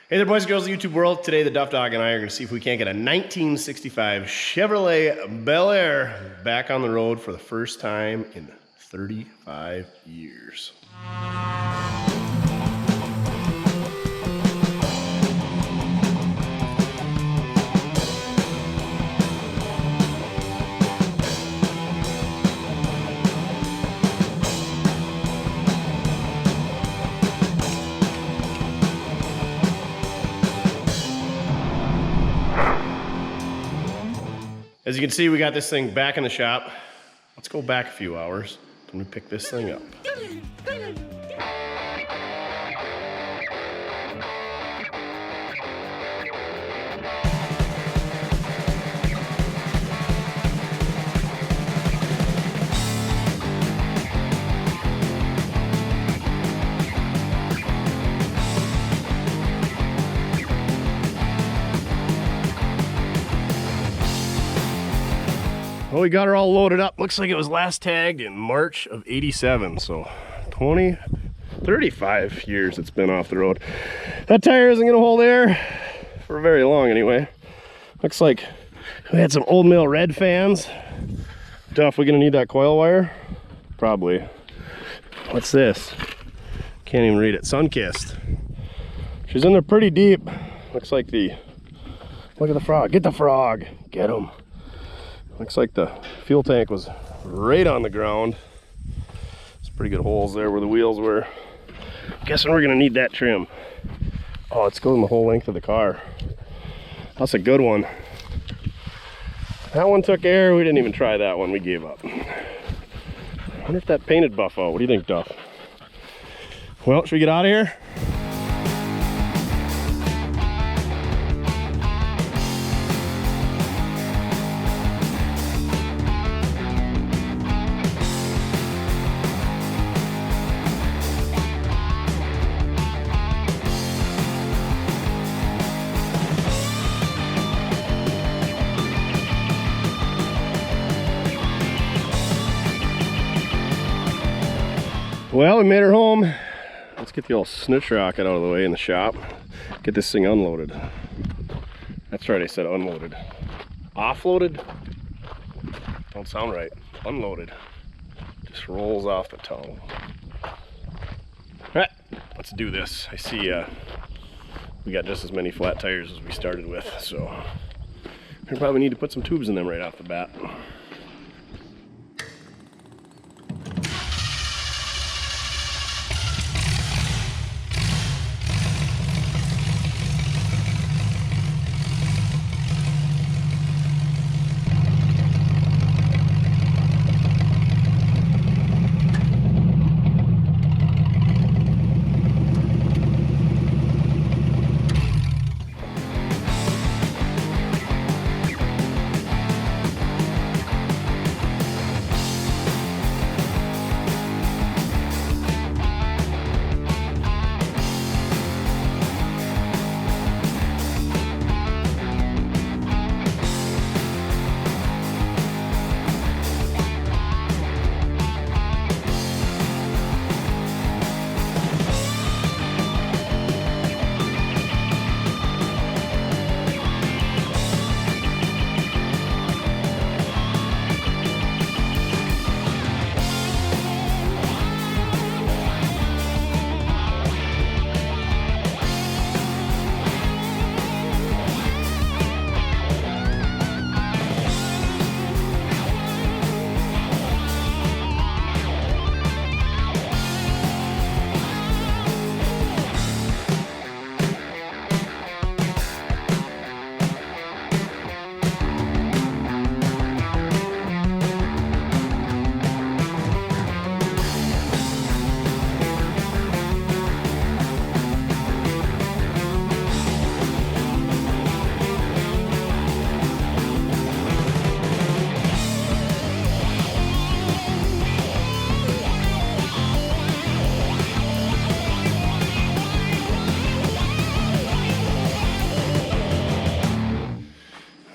Hey there, boys and girls of the YouTube world. Today, the Duff Dog and I are going to see if we can't get a 1965 Chevrolet Bel Air back on the road for the first time in 35 years. As you can see, we got this thing back in the shop. Let's go back a few hours and we pick this thing up. Well, we got her all loaded up. Looks like it was last tagged in March of '87, so 35 years it's been off the road. That tire isn't gonna hold air for very long anyway. Looks like we had some old mill red fans. Duff, we gonna need that coil wire? Probably. What's this? Can't even read it. Sunkissed. She's in there pretty deep. Looks like look at the frog. Get the frog. Get him. Looks like the fuel tank was right on the ground. There's pretty good holes there where the wheels were. Guessing we're gonna need that trim. Oh, it's going the whole length of the car. That's a good one. That one took air. We didn't even try that one. We gave up. I wonder if that painted buff out. What do you think, Duff? Well, should we get out of here? Well, we made her home. Let's get the old snitch rocket out of the way in the shop. Get this thing unloaded. That's right, I said unloaded. Offloaded? Don't sound right. Unloaded. Just rolls off the tongue. Alright, let's do this. I see we got just as many flat tires as we started with, so we probably need to put some tubes in them right off the bat.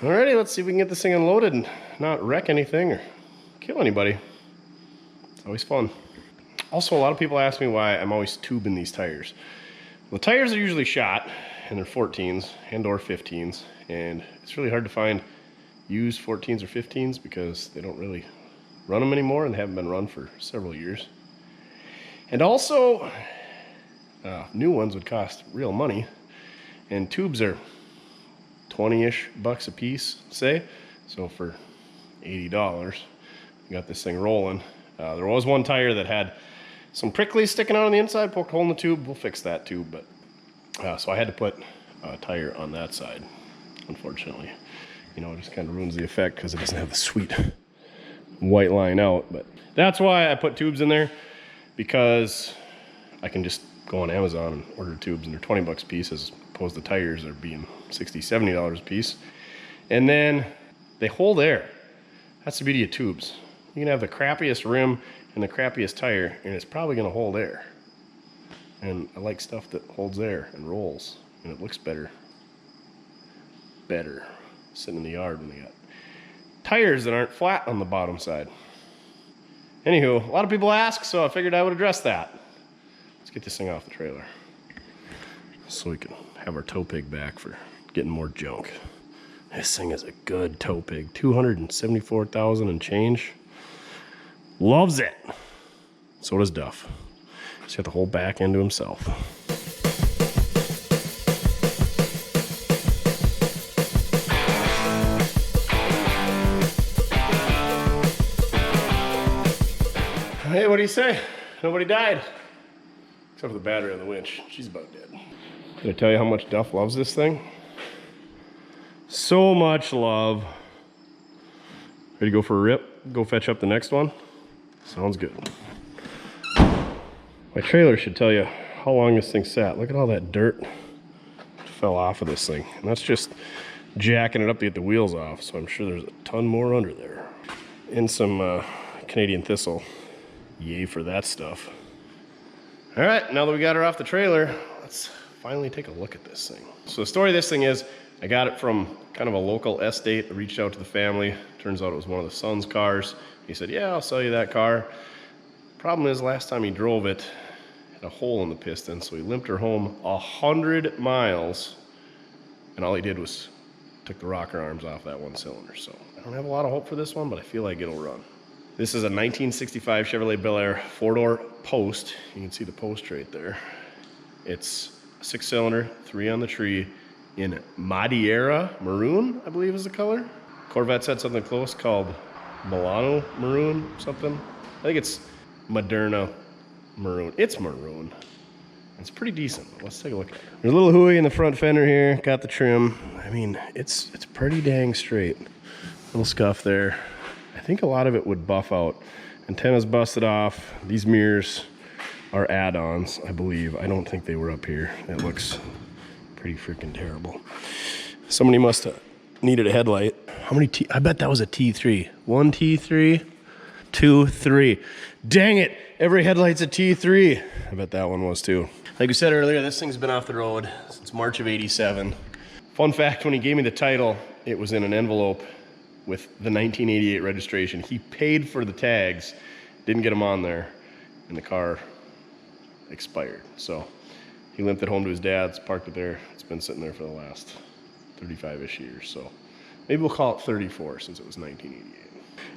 Alrighty, let's see if we can get this thing unloaded and not wreck anything or kill anybody. It's always fun. Also, a lot of people ask me why I'm always tubing these tires. The tires are usually shot, and they're 14s and or 15s, and it's really hard to find used 14s or 15s because they don't really run them anymore and they haven't been run for several years. And also, new ones would cost real money, and tubes are 20-ish bucks a piece, say. So for $80, you got this thing rolling. There was one tire that had some pricklies sticking out on the inside, poked a hole in the tube. We'll fix that too, but so I had to put a tire on that side, unfortunately. You know, it just kind of ruins the effect because it doesn't have the sweet white line out. But that's why I put tubes in there, because I can just go on Amazon and order tubes, and they're 20 bucks a piece, as opposed to tires are being $60, $70 a piece. And then they hold air. That's the beauty of tubes. You can have the crappiest rim and the crappiest tire, and it's probably gonna hold air. And I like stuff that holds air and rolls, and it looks better sitting in the yard when they got tires that aren't flat on the bottom side. Anywho, a lot of people ask, so I figured I would address that. Let's get this thing off the trailer so we can have our tow pig back for getting more junk. This thing is a good tow pig. 274,000 and change. Loves it. So does Duff. He's got the whole back end to himself. Hey, what do you say? Nobody died. Except for the battery on the winch. She's about dead. Did I tell you how much Duff loves this thing? So much love. Ready to go for a rip? Go fetch up the next one? Sounds good. My trailer should tell you how long this thing sat. Look at all that dirt fell off of this thing. And that's just jacking it up to get the wheels off. So I'm sure there's a ton more under there. And some Canadian thistle. Yay for that stuff. All right, now that we got her off the trailer, let's finally take a look at this thing. So the story of this thing is, I got it from kind of a local estate. I reached out to the family. Turns out it was one of the son's cars. He said, yeah, I'll sell you that car. Problem is, last time he drove it, had a hole in the piston, so he limped her home 100 miles, and all he did was took the rocker arms off that one cylinder. So I don't have a lot of hope for this one, but I feel like it'll run. This is a 1965 Chevrolet Bel Air 4-door post. You can see the post right there. It's a 6-cylinder, 3 on the tree, in Madeira maroon, I believe is the color. Corvette said something close called Milano maroon, something. I think it's Moderna maroon. It's maroon. It's pretty decent. Let's take a look at it. There's a little hooey in the front fender here. Got the trim. I mean, it's pretty dang straight. Little scuff there. I think a lot of it would buff out. Antenna's busted off. These mirrors are add-ons, I believe. I don't think they were up here. It looks pretty freaking terrible. Somebody must have needed a headlight. How many I bet that was a T3. 1 T3, 2, 3. Dang it, every headlight's a T3. I bet that one was too. Like we said earlier, this thing's been off the road since March of '87. Fun fact, when he gave me the title, it was in an envelope with the 1988 registration. He paid for the tags, didn't get them on there, and the car expired. So he limped it home to his dad's, parked it there. It's been sitting there for the last 35-ish years. So maybe we'll call it 34 since it was 1988.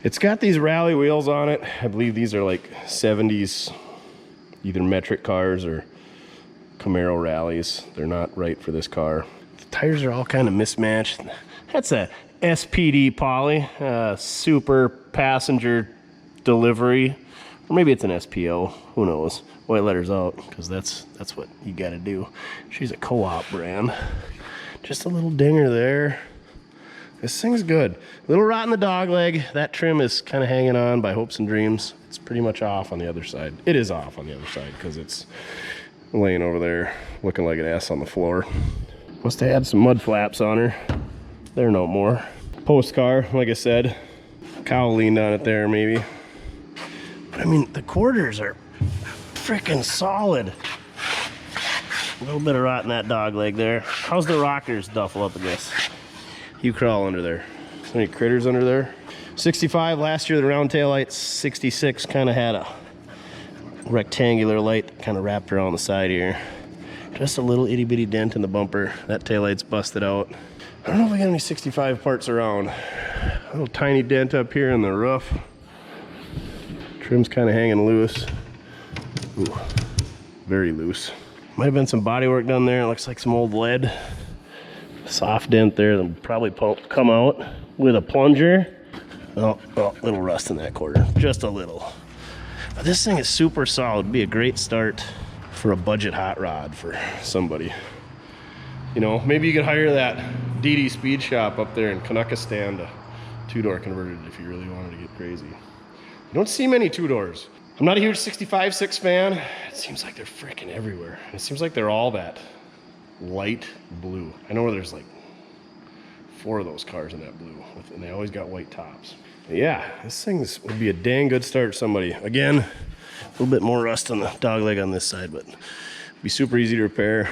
It's got these rally wheels on it. I believe these are like 70s, either metric cars or Camaro rallies. They're not right for this car. The tires are all kind of mismatched. That's a SPD poly, super passenger delivery. Or maybe it's an SPO, who knows? White letters out, because that's what you gotta do. She's a co-op brand. Just a little dinger there. This thing's good. A little rot in the dog leg. That trim is kind of hanging on by hopes and dreams. It's pretty much off on the other side. It is off on the other side because it's laying over there looking like an ass on the floor. Must have had some mud flaps on her. They're no more. Post car, like I said. Cow leaned on it there maybe. But I mean, the quarters are freaking solid. A little bit of rot in that dog leg there. How's the rockers duffel up in this? You crawl under there. Any critters under there? 65 last year, the round tail lights. 66 kind of had a rectangular light kind of wrapped around the side here. Just a little itty bitty dent in the bumper. That taillight's busted out. I don't know if we got any 65 parts around. A little tiny dent up here in the roof. Trim's kind of hanging loose. Ooh, very loose. Might have been some body work done there. It looks like some old lead. Soft dent there that'll probably come out with a plunger. Oh, little rust in that quarter, just a little. But this thing is super solid. It'd be a great start for a budget hot rod for somebody. You know, maybe you could hire that DD Speed Shop up there in Kanakistan to two-door converted if you really wanted to get crazy. You don't see many two-doors. I'm not a huge 65.6 fan. It seems like they're freaking everywhere. It seems like they're all that light blue. I know where there's like 4 of those cars in that blue, and they always got white tops. But yeah, this thing would be a dang good start to somebody. Again, a little bit more rust on the dog leg on this side, but it'd be super easy to repair.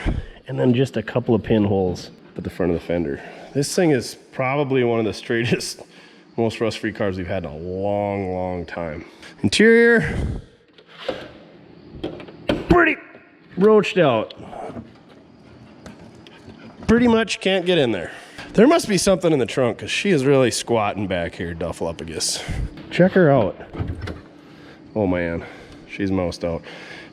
And then just a couple of pinholes at the front of the fender. This thing is probably one of the straightest, most rust-free cars we've had in a long, long time. Interior, pretty roached out. Pretty much can't get in there. There must be something in the trunk because she is really squatting back here, Dufflepugus. Check her out. Oh man, she's moused out.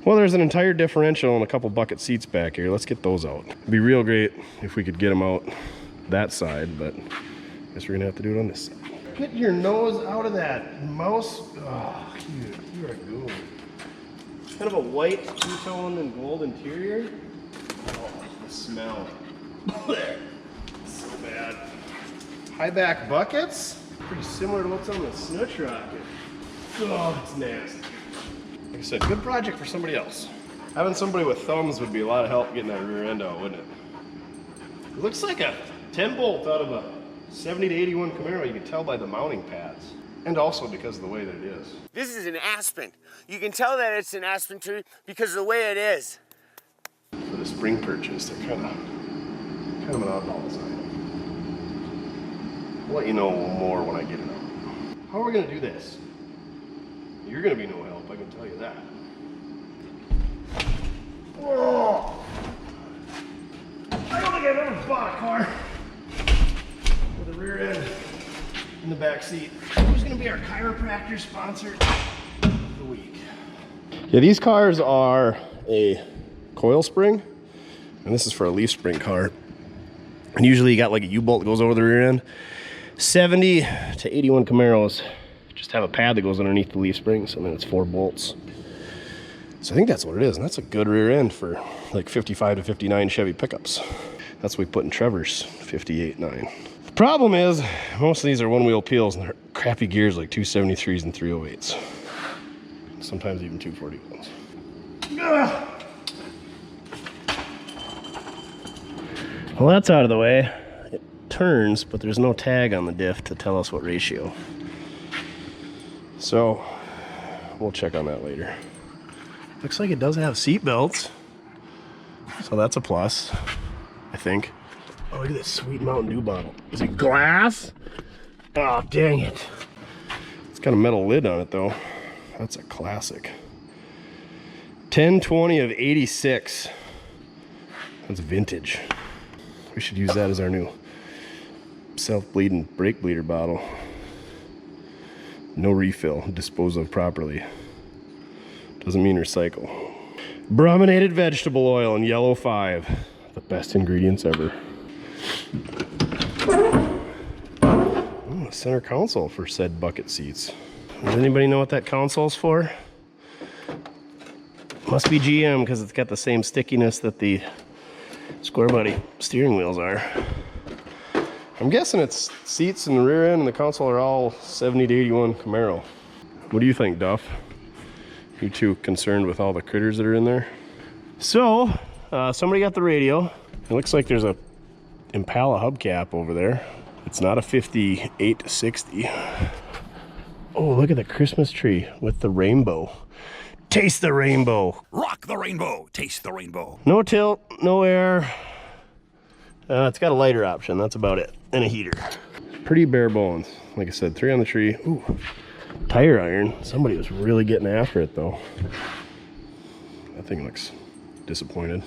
Well, there's an entire differential and a couple bucket seats back here. Let's get those out. It'd be real great if we could get them out that side, but I guess we're gonna have to do it on this side. Get your nose out of that mouse. Oh, you're a goon. Kind of a white two-tone and gold interior. Oh, the smell. So bad. High back buckets. Pretty similar to what's on the Snutch Rocket. Oh, it's nasty. Like I said, good project for somebody else. Having somebody with thumbs would be a lot of help getting that rear end out, wouldn't it? It looks like a 10 bolt out of a 70 to 81 Camaro. You can tell by the mounting pads. And also because of the way that it is. This is an Aspen. You can tell that it's an Aspen tree because of the way it is. For the spring purchase, they're kind of an oddball design. I'll let you know more when I get it out. How are we going to do this? You're going to be no help, I can tell you that. Whoa! I don't think I've ever bought a car with a rear end in the back seat. Who's going to be our chiropractor sponsor of the week? Yeah, these cars are a coil spring, and this is for a leaf spring car. And usually you got like a U-bolt that goes over the rear end. 70 to 81 Camaros just have a pad that goes underneath the leaf springs, and then it's 4 bolts. So I think that's what it is, and that's a good rear end for like 55 to 59 Chevy pickups. That's what we put in Trevor's 58.9. The problem is, most of these are one-wheel peels, and they're crappy gears like 273s and 308s. Sometimes even 241s. Ugh. Well, that's out of the way. It turns, but there's no tag on the diff to tell us what ratio. So, we'll check on that later. Looks like it does have seat belts. So that's a plus, I think. Oh, look at this sweet Mountain Dew bottle. Is it glass? Oh, dang it. It's got a metal lid on it, though. That's a classic. 1020 of 86. That's vintage. We should use that as our new self-bleeding brake bleeder bottle. No refill, dispose of properly. Doesn't mean recycle. Brominated vegetable oil in yellow 5. The best ingredients ever. Oh, a center console for said bucket seats. Does anybody know what that console's for? Must be GM because it's got the same stickiness that the square body steering wheels are. I'm guessing it's seats and the rear end and the console are all 70 to 81 Camaro. What do you think, Duff? You too concerned with all the critters that are in there? So, somebody got the radio. It looks like there's a Impala hubcap over there. It's not a 5860. Oh, look at the Christmas tree with the rainbow. Taste the rainbow. Rock the rainbow. Taste the rainbow. No tilt, no air. It's got a lighter option, that's about it. And a heater. Pretty bare bones. Like I said, 3 on the tree. Ooh, tire iron. Somebody was really getting after it though. That thing looks disappointed.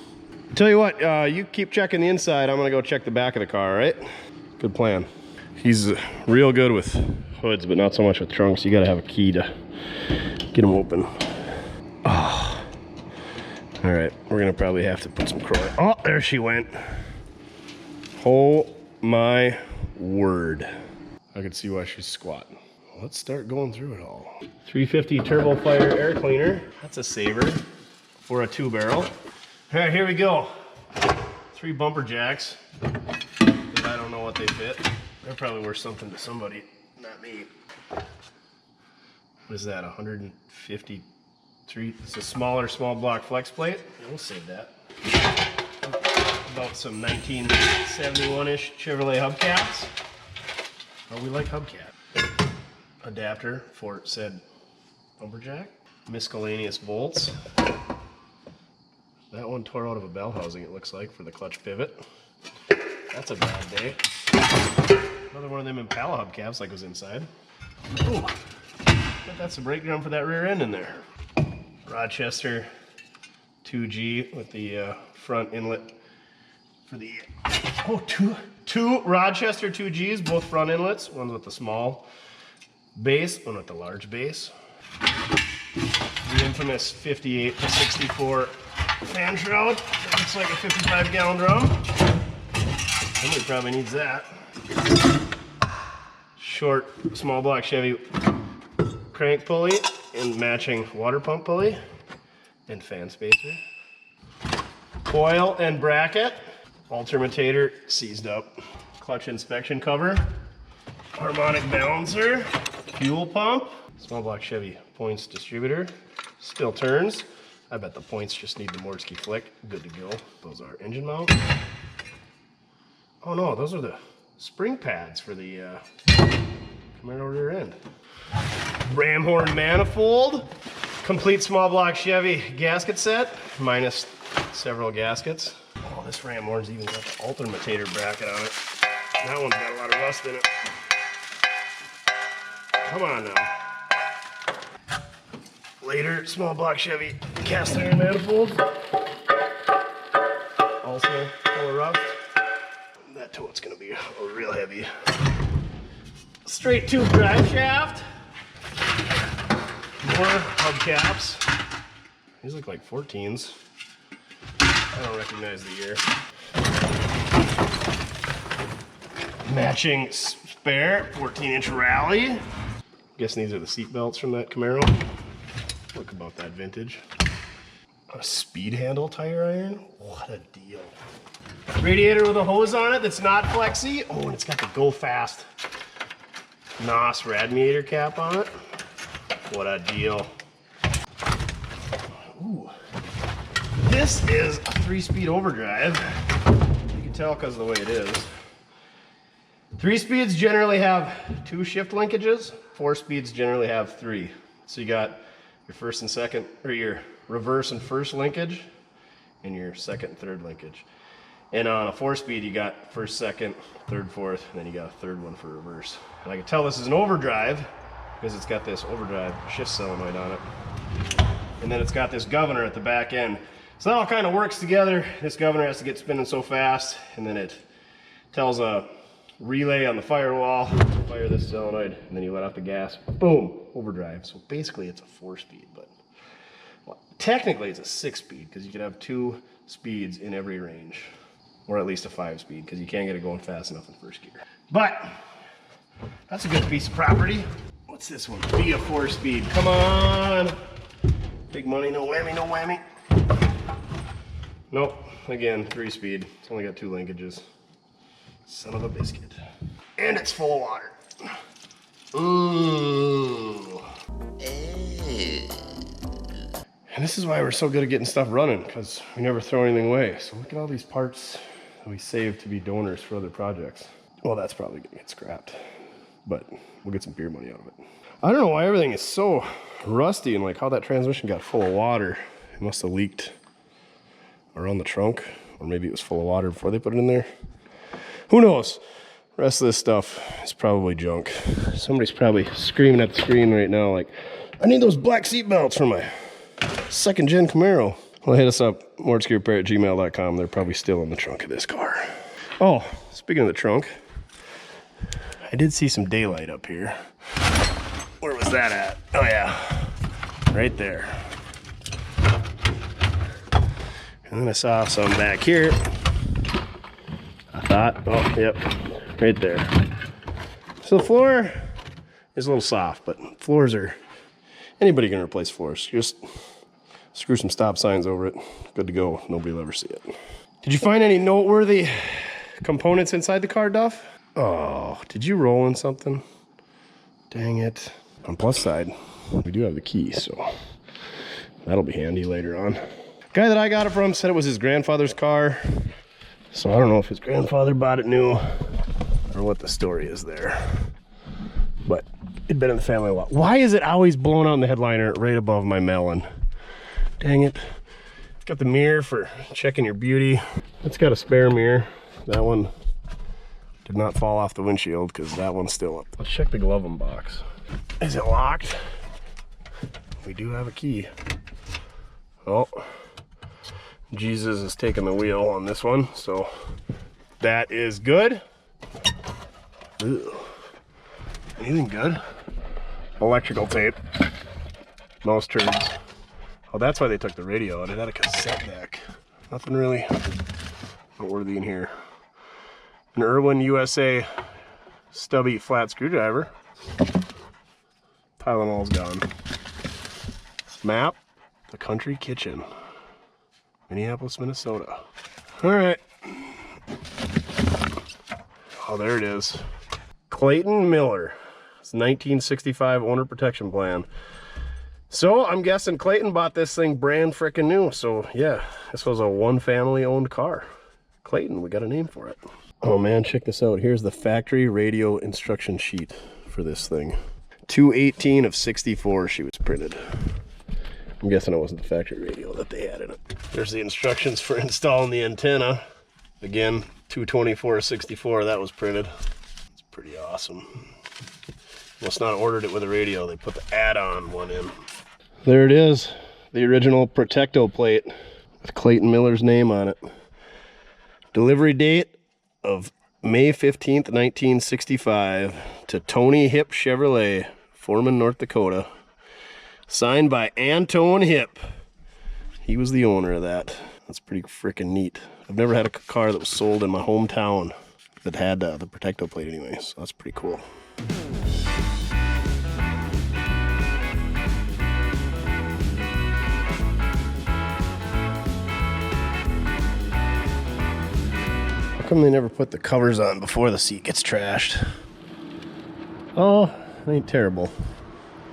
Tell you what, you keep checking the inside. I'm gonna go check the back of the car, all right? Good plan. He's real good with hoods, but not so much with trunks. You gotta have a key to get them open. Oh. All right, we're gonna probably have to put some croy. Oh, there she went. Oh my word. I can see why she's squatting. Let's start going through it all. 350 Turbo Fire air cleaner. That's a saver for a 2-barrel. All right, here we go. 3 bumper jacks. But I don't know what they fit. They're probably worth something to somebody, not me. What is that, 153? It's a smaller small block flex plate. Yeah, we'll save that. About some 1971-ish Chevrolet hubcaps. Oh, we like hubcap. Adapter for said bumper jack. Miscellaneous bolts. That one tore out of a bell housing, it looks like, for the clutch pivot. That's a bad day. Another one of them Impala hubcaps like was inside. Ooh, but that's the brake drum for that rear end in there. Rochester 2G with the front inlet for the, two Rochester 2Gs, both front inlets. One's with the small base, one with the large base. The infamous 58 to 64 fan shroud. That looks like a 55-gallon drum. Somebody probably needs that. Short, small block Chevy crank pulley and matching water pump pulley and fan spacer. Coil and bracket. Alternator seized up. Clutch inspection cover. Harmonic balancer. Fuel pump. Small block Chevy points distributor. Still turns. I bet the points just need the Mortske flick. Good to go. Those are engine mount. Oh no, those are the spring pads for the Camaro rear end. Ram horn manifold. Complete small block Chevy gasket set, minus several gaskets. Oh, this ram horn's even got the alternator bracket on it. That one's got a lot of rust in it. Come on now. Later, small block Chevy cast iron manifold. Also full of rust. That tote's gonna be real heavy. Straight tube drive shaft. More hubcaps. These look like 14s. I don't recognize the year. Matching spare 14-inch rally. Guessing these are the seat belts from that Camaro. Look about that vintage. A speed handle tire iron. What a deal. Radiator with a hose on it that's not flexy. Oh, and it's got the Go Fast NOS radiator cap on it. What a deal. Ooh. This is a 3-speed overdrive. You can tell because of the way it is. 3 speeds generally have 2 shift linkages. 4 speeds generally have 3. So you got your first and second, or your reverse and first linkage, and your second and third linkage. And on a 4-speed, you got first, second, third, fourth, and then you got a third one for reverse. And I can tell this is an overdrive because it's got this overdrive shift solenoid on it. And then it's got this governor at the back end. So that all kind of works together. This governor has to get spinning so fast, and then it tells a relay on the firewall, fire this solenoid, and then you let out the gas, boom, overdrive. So basically it's a 4-speed, but well, technically it's a 6-speed because you could have 2 speeds in every range, or at least a 5-speed because you can't get it going fast enough in first gear. But that's a good piece of property. What's this one? Be a 4-speed. Come on. Big money, no whammy, no whammy. Nope, again, 3-speed. It's only got 2 linkages. Son of a biscuit. And it's full of water. Ooh. And this is why we're so good at getting stuff running, because we never throw anything away. So look at all these parts that we save to be donors for other projects. Well, that's probably gonna get scrapped, but we'll get some beer money out of it. I don't know why everything is so rusty and like how that transmission got full of water. It must have leaked around the trunk, or maybe it was full of water before they put it in there. Who knows? The rest of this stuff is probably junk. Somebody's probably screaming at the screen right now like, I need those black seat belts for my 2nd gen Camaro. Well, hit us up, mortskerepair@gmail.com. They're probably still in the trunk of this car. Oh, speaking of the trunk, I did see some daylight up here. Where was that at? Oh yeah, right there. And then I saw some back here. I thought, oh, yep, right there. So the floor is a little soft, but floors are, anybody can replace floors. Just screw some stop signs over it. Good to go. Nobody will ever see it. Did you find any noteworthy components inside the car, Duff? Oh, did you roll in something? Dang it. On plus side, we do have the key, so that'll be handy later on. Guy that I got it from said it was his grandfather's car. So I don't know if his grandfather bought it new or what the story is there. But it'd been in the family a while. Why is it always blown out in the headliner right above my melon? Dang it. It's got the mirror for checking your beauty. It's got a spare mirror. That one did not fall off the windshield because that one's still up. Let's check the glove box. Is it locked? We do have a key. Oh. Jesus is taking the wheel on this one, so that is good. Ew. Anything good? Electrical tape. Most turds. Oh, that's why they took the radio out. It had a cassette deck. Nothing really noteworthy in here. An Irwin USA stubby flat screwdriver. Tylenol's gone. Map, the country kitchen. Minneapolis, Minnesota. All right. Oh, there it is. Clayton Miller. It's 1965 owner protection plan. So I'm guessing Clayton bought this thing brand frickin' new. So yeah, this was a one family owned car. Clayton, we got a name for it. Oh man, check this out. Here's the factory radio instruction sheet for this thing. 2/18 of 64 she was printed. I'm guessing it wasn't the factory radio that they had in it. There's the instructions for installing the antenna. Again, 2/24/64, that was printed. It's pretty awesome. Must not have ordered it with a radio. They put the add-on one in. There it is, the original Protecto plate with Clayton Miller's name on it. Delivery date of May 15th, 1965 to Tony Hip Chevrolet, Foreman, North Dakota. Signed by Antone Hip. He was the owner of that. That's pretty freaking neat. I've never had a car that was sold in my hometown that had the Protecto plate anyway, so that's pretty cool. How come they never put the covers on before the seat gets trashed? Oh, it ain't terrible.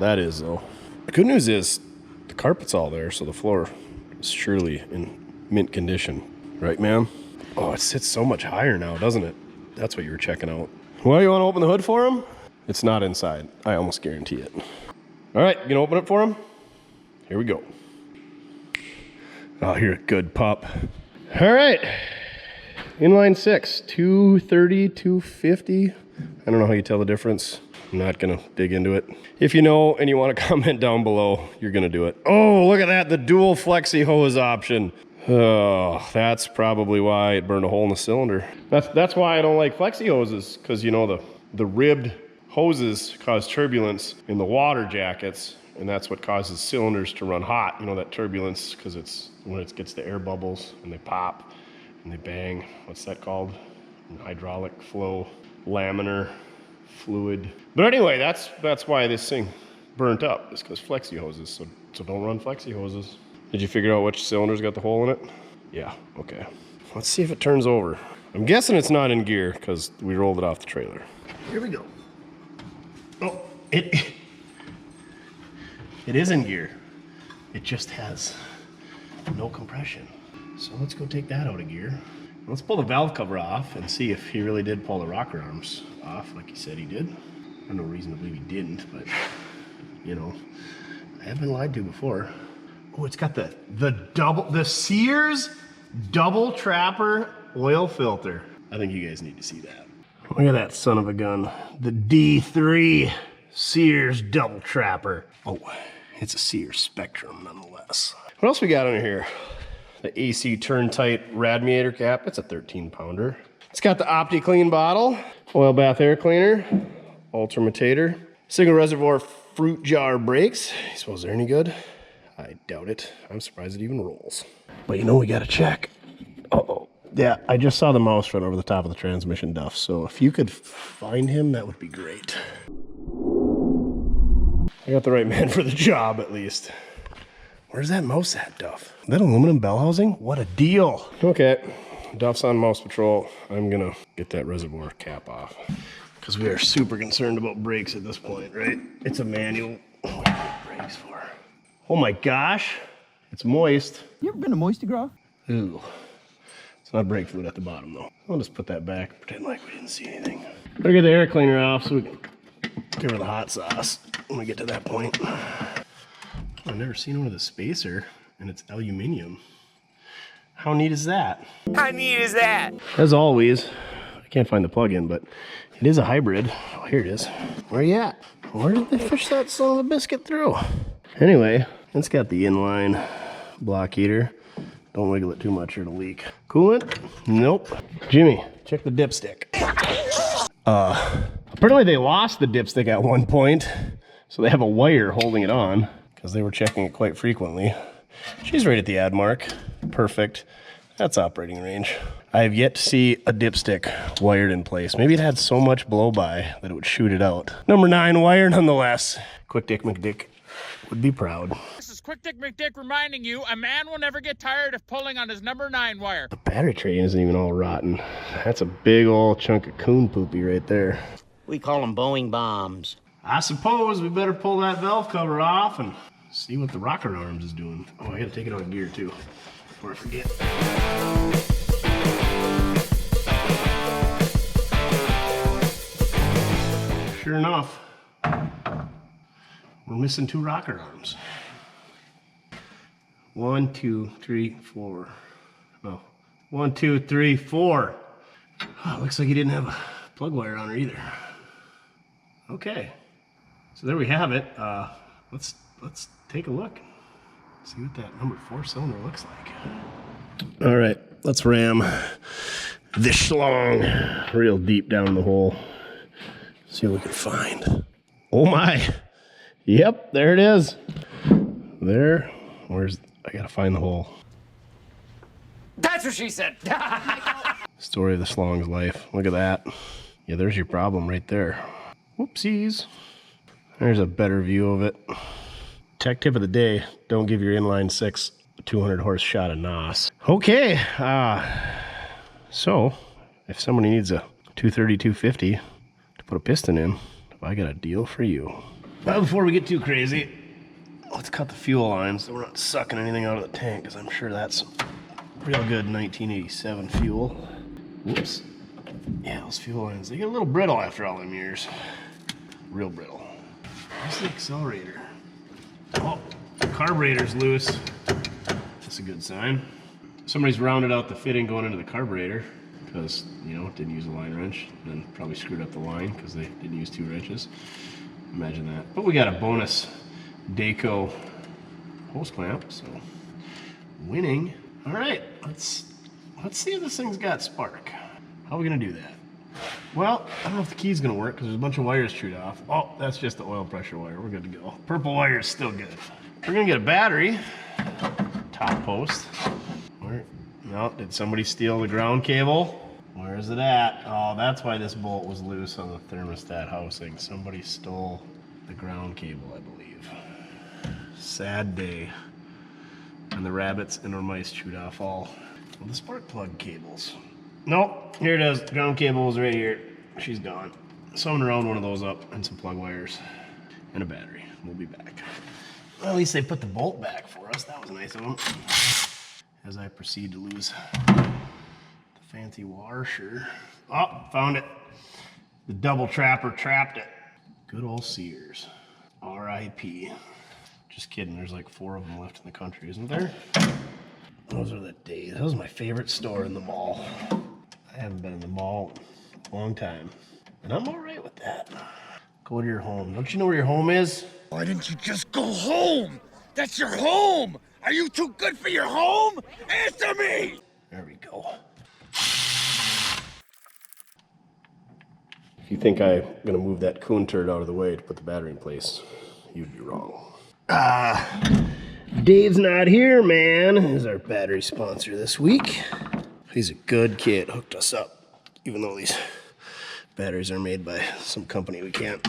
That is though. The good news is the carpet's all there, so the floor is surely in mint condition. Right, ma'am? Oh, it sits so much higher now, doesn't it? That's what you were checking out. Well, you want to open the hood for him? It's not inside. I almost guarantee it. All right, you gonna open it for him? Here we go. Oh, you're a good pup. All right. Inline 6, 230, 250. I don't know how you tell the difference. I'm not gonna dig into it. If you know and you want to comment down below, you're gonna do it. Oh, look at that, the dual flexi hose option. Oh, that's probably why it burned a hole in the cylinder. That's why I don't like flexi hoses, because you know the ribbed hoses cause turbulence in the water jackets, and that's what causes cylinders to run hot. You know, that turbulence, because it's when it gets the air bubbles and they pop and they bang. What's that called? Hydraulic flow, laminar fluid. But anyway, that's why this thing burnt up. It's because flexi hoses. So don't run flexi hoses. Did you figure out which cylinder's got the hole in it? Yeah, okay. Let's see if it turns over. I'm guessing it's not in gear because we rolled it off the trailer. Here we go. Oh, it is in gear. It just has no compression. So let's go take that out of gear. Let's pull the valve cover off and see if he really did pull the rocker arms off like he said he did. I have no reason to believe he didn't, but you know, I have been lied to before. Oh, it's got the Sears double trapper oil filter. I think you guys need to see that. Look at that son of a gun. The D3 Sears double trapper. Oh, it's a Sears Spectrum nonetheless. What else we got under here? the AC turn tight radiator cap. It's a 13-pounder. It's got the OptiClean bottle, oil bath air cleaner, ultramatator, single reservoir fruit jar brakes. I suppose they're any good? I doubt it. I'm surprised it even rolls. But you know, we gotta check. Uh-oh. Yeah, I just saw the mouse run over the top of the transmission, Duff. So if you could find him, that would be great. I got the right man for the job, at least. Where's that mouse at, Duff? Is that aluminum bell housing? What a deal. Okay, Duff's on mouse patrol. I'm gonna get that reservoir cap off because we are super concerned about brakes at this point, right? It's a manual. What are the brakes for? Oh my gosh, it's moist. You ever been to Mortske Grove? Ooh, it's not brake fluid at the bottom though. I'll just put that back, pretend like we didn't see anything. Better get the air cleaner off so we can give her the hot sauce when we get to that point. I've never seen one with a spacer, and it's aluminum. How neat is that? How neat is that? As always, I can't find the plug-in, but it is a hybrid. Oh, here it is. Where you at? Where did they fish that son of a biscuit through? Anyway, it's got the inline block heater. Don't wiggle it too much or it'll leak. Coolant? Nope. Jimmy, check the dipstick. Apparently they lost the dipstick at one point, so they have a wire holding it on because they were checking it quite frequently. She's right at the ad mark. Perfect. That's operating range. I have yet to see a dipstick wired in place. Maybe it had so much blow by that it would shoot it out. Number 9 wire nonetheless. Quick Dick McDick would be proud. This is Quick Dick McDick reminding you, a man will never get tired of pulling on his number 9 wire. The battery tray isn't even all rotten. That's a big old chunk of coon poopy right there. We call them Boeing bombs. I suppose we better pull that valve cover off and see what the rocker arms is doing. Oh, I gotta take it out of gear too, before I forget. Sure enough, we're missing 2 rocker arms. 1, 2, 3, 4. No, 1, 2, 3, 4. Oh, looks like he didn't have a plug wire on her either. Okay, so there we have it. Let's take a look. See what that number 4 cylinder looks like. All right, let's ram this schlong real deep down in the hole. See what we can find. Oh my! Yep, there it is. There. I gotta find the hole. That's what she said. Story of the schlong's life. Look at that. Yeah, there's your problem right there. Whoopsies. There's a better view of it. Tech tip of the day, don't give your inline 6 a 200 horse shot of NOS. Okay, so if somebody needs a 230, 250 to put a piston in, I got a deal for you. But before we get too crazy, let's cut the fuel lines so we're not sucking anything out of the tank, because I'm sure that's some real good 1987 fuel. Whoops. Yeah, those fuel lines, they get a little brittle after all them years. Real brittle. Where's the accelerator? Oh, the carburetor's loose. That's a good sign. Somebody's rounded out the fitting going into the carburetor because, you know, didn't use a line wrench, and then probably screwed up the line because they didn't use 2 wrenches. Imagine that. But we got a bonus Daco hose clamp, so winning. All right, let's see if this thing's got spark. How are we gonna do that? Well, I don't know if the key's gonna work because there's a bunch of wires chewed off. Oh, that's just the oil pressure wire. We're good to go. Purple wire is still good. We're gonna get a battery. Top post. Where? No, did somebody steal the ground cable? Where is it at? Oh, that's why this bolt was loose on the thermostat housing. Somebody stole the ground cable, I believe. Sad day. And the rabbits and our mice chewed off all of the spark plug cables. Nope, here it is. The ground cable is right here. She's gone. So I'm gonna round one of those up and some plug wires and a battery. We'll be back. Well, at least they put the bolt back for us. That was nice of them. As I proceed to lose the fancy washer. Oh, found it. The double trapper trapped it. Good old Sears. R.I.P. Just kidding, there's like 4 of them left in the country, isn't there? Those are the days. That was my favorite store in the mall. I haven't been in the mall in a long time. And I'm all right with that. Go to your home. Don't you know where your home is? Why didn't you just go home? That's your home! Are you too good for your home? Answer me! There we go. If you think I'm gonna move that coon turd out of the way to put the battery in place, you'd be wrong. Dave's not here, man. He's our battery sponsor this week. He's a good kid, hooked us up, even though these batteries are made by some company we can't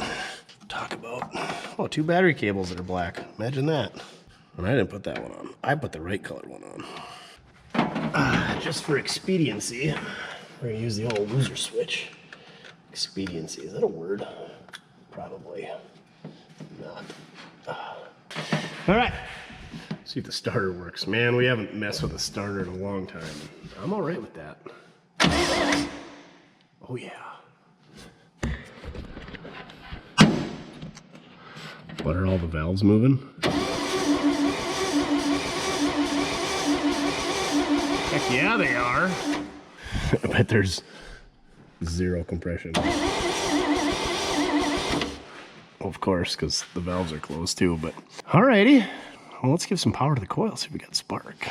talk about. Oh, 2 battery cables that are black. Imagine that. And I didn't put that one on. I put the right colored one on. Just for expediency, we're gonna use the old loser switch. Expediency, is that a word? Probably not. All right, see if the starter works. Man, we haven't messed with a starter in a long time. I'm all right with that. Oh yeah. What, are all the valves moving? Heck yeah, they are. I bet there's 0 compression. Of course, because the valves are closed too, but alrighty. Well, let's give some power to the coil, see if we got spark.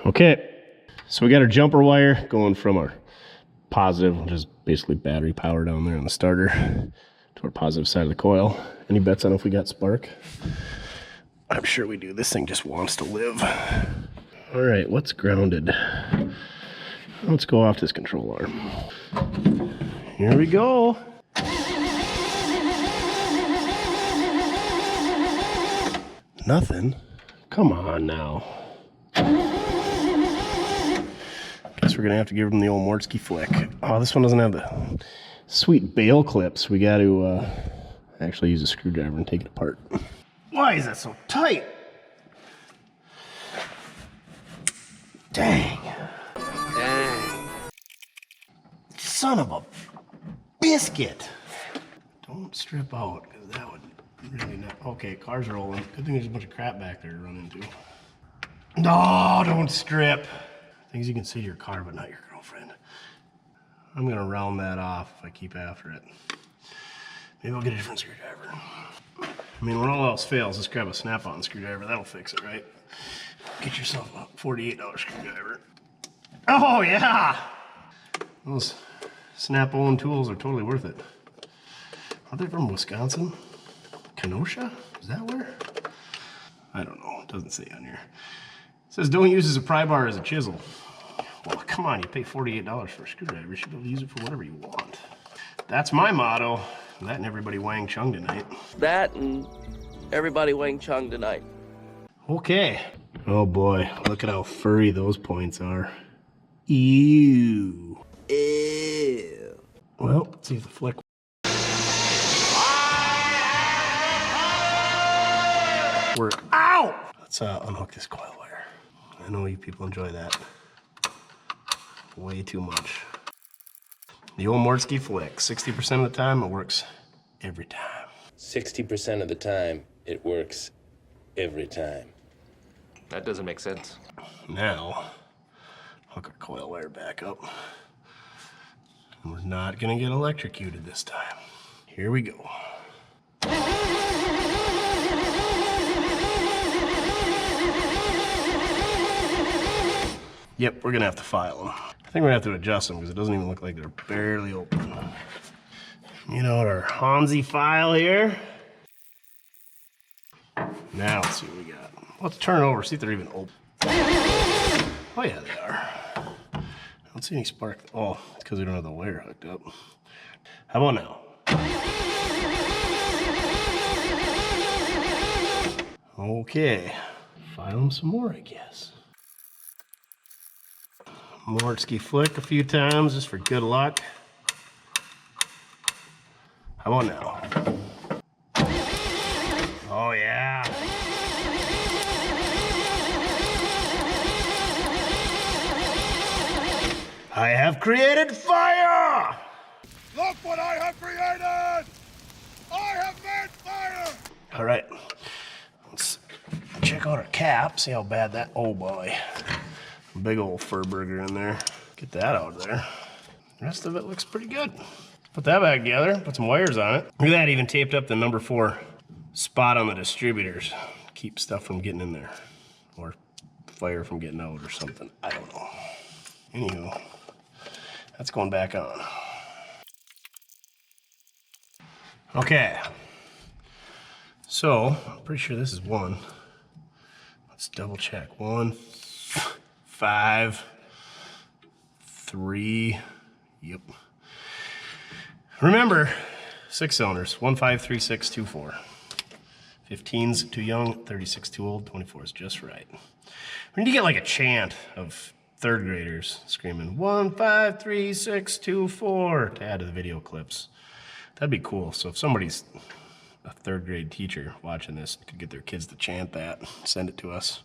Okay, so we got our jumper wire going from our positive, which is basically battery power down there on the starter, to our positive side of the coil. Any bets on if we got spark? I'm sure we do. This thing just wants to live. All right, what's grounded? Let's go off this control arm. Here we go. Nothing? Come on now. Guess we're gonna have to give them the old Mortske flick. Oh, this one doesn't have the sweet bail clips. We got to actually use a screwdriver and take it apart. Why is that so tight? Dang. Dang. Son of a biscuit. Don't strip out, because that would really not. Okay, car's rolling. Good thing there's a bunch of crap back there to run into. No, don't strip. Things you can say to your car, but not your girlfriend. I'm gonna round that off if I keep after it. Maybe I'll get a different screwdriver. I mean, when all else fails, just grab a snap-on screwdriver. That'll fix it, right? Get yourself a $48 screwdriver. Oh, yeah! Those Snap-on tools are totally worth it. Are they from Wisconsin? Kenosha? Is that where? I don't know. It doesn't say on here. It says don't use as a pry bar as a chisel. Well, come on. You pay $48 for a screwdriver. You should be able to use it for whatever you want. That's my motto. That and everybody Wang Chung tonight. That and everybody Wang Chung tonight. Okay. Oh boy, look at how furry those points are. Ew. Ew. Well, let's see if the flick. Ow! Let's unhook this coil wire. I know you people enjoy that. Way too much. The old Mortske flick. 60% of the time, it works every time. 60% of the time, it works every time. That doesn't make sense. Now, hook our coil wire back up. And we're not gonna get electrocuted this time. Here we go. Yep, we're gonna have to file them. I think we're gonna have to adjust them because it doesn't even look like they're barely open. You know, our Hansi file here. Now let's see what we got. Let's turn it over, see if they're even open. Oh yeah, they are. I don't see any spark. Oh, it's because we don't have the wire hooked up. How about now? Okay, file them some more, I guess. Mortske flick a few times just for good luck. How about now? Oh yeah. I have created fire! Look what I have created! I have made fire! All right, let's check out our cap, see how bad that, oh boy. Big old fur burger in there. Get that out of there. The rest of it looks pretty good. Put that back together, put some wires on it. Look at that, even taped up the number 4 spot on the distributors. Keep stuff from getting in there. Or fire from getting out or something. I don't know. Anywho, that's going back on. Okay. So, I'm pretty sure this is 1. Let's double check. 1, 5, 3. Yep. Remember, 6 cylinders. 1, 5, 3, 6, 2, 4. 15's too young, 36 too old, 24 is just right. We need to get like a chant of 3rd graders screaming 1, 5, 3, 6, 2, 4 to add to the video clips. That'd be cool. So if somebody's a 3rd grade teacher watching this could get their kids to chant that, send it to us.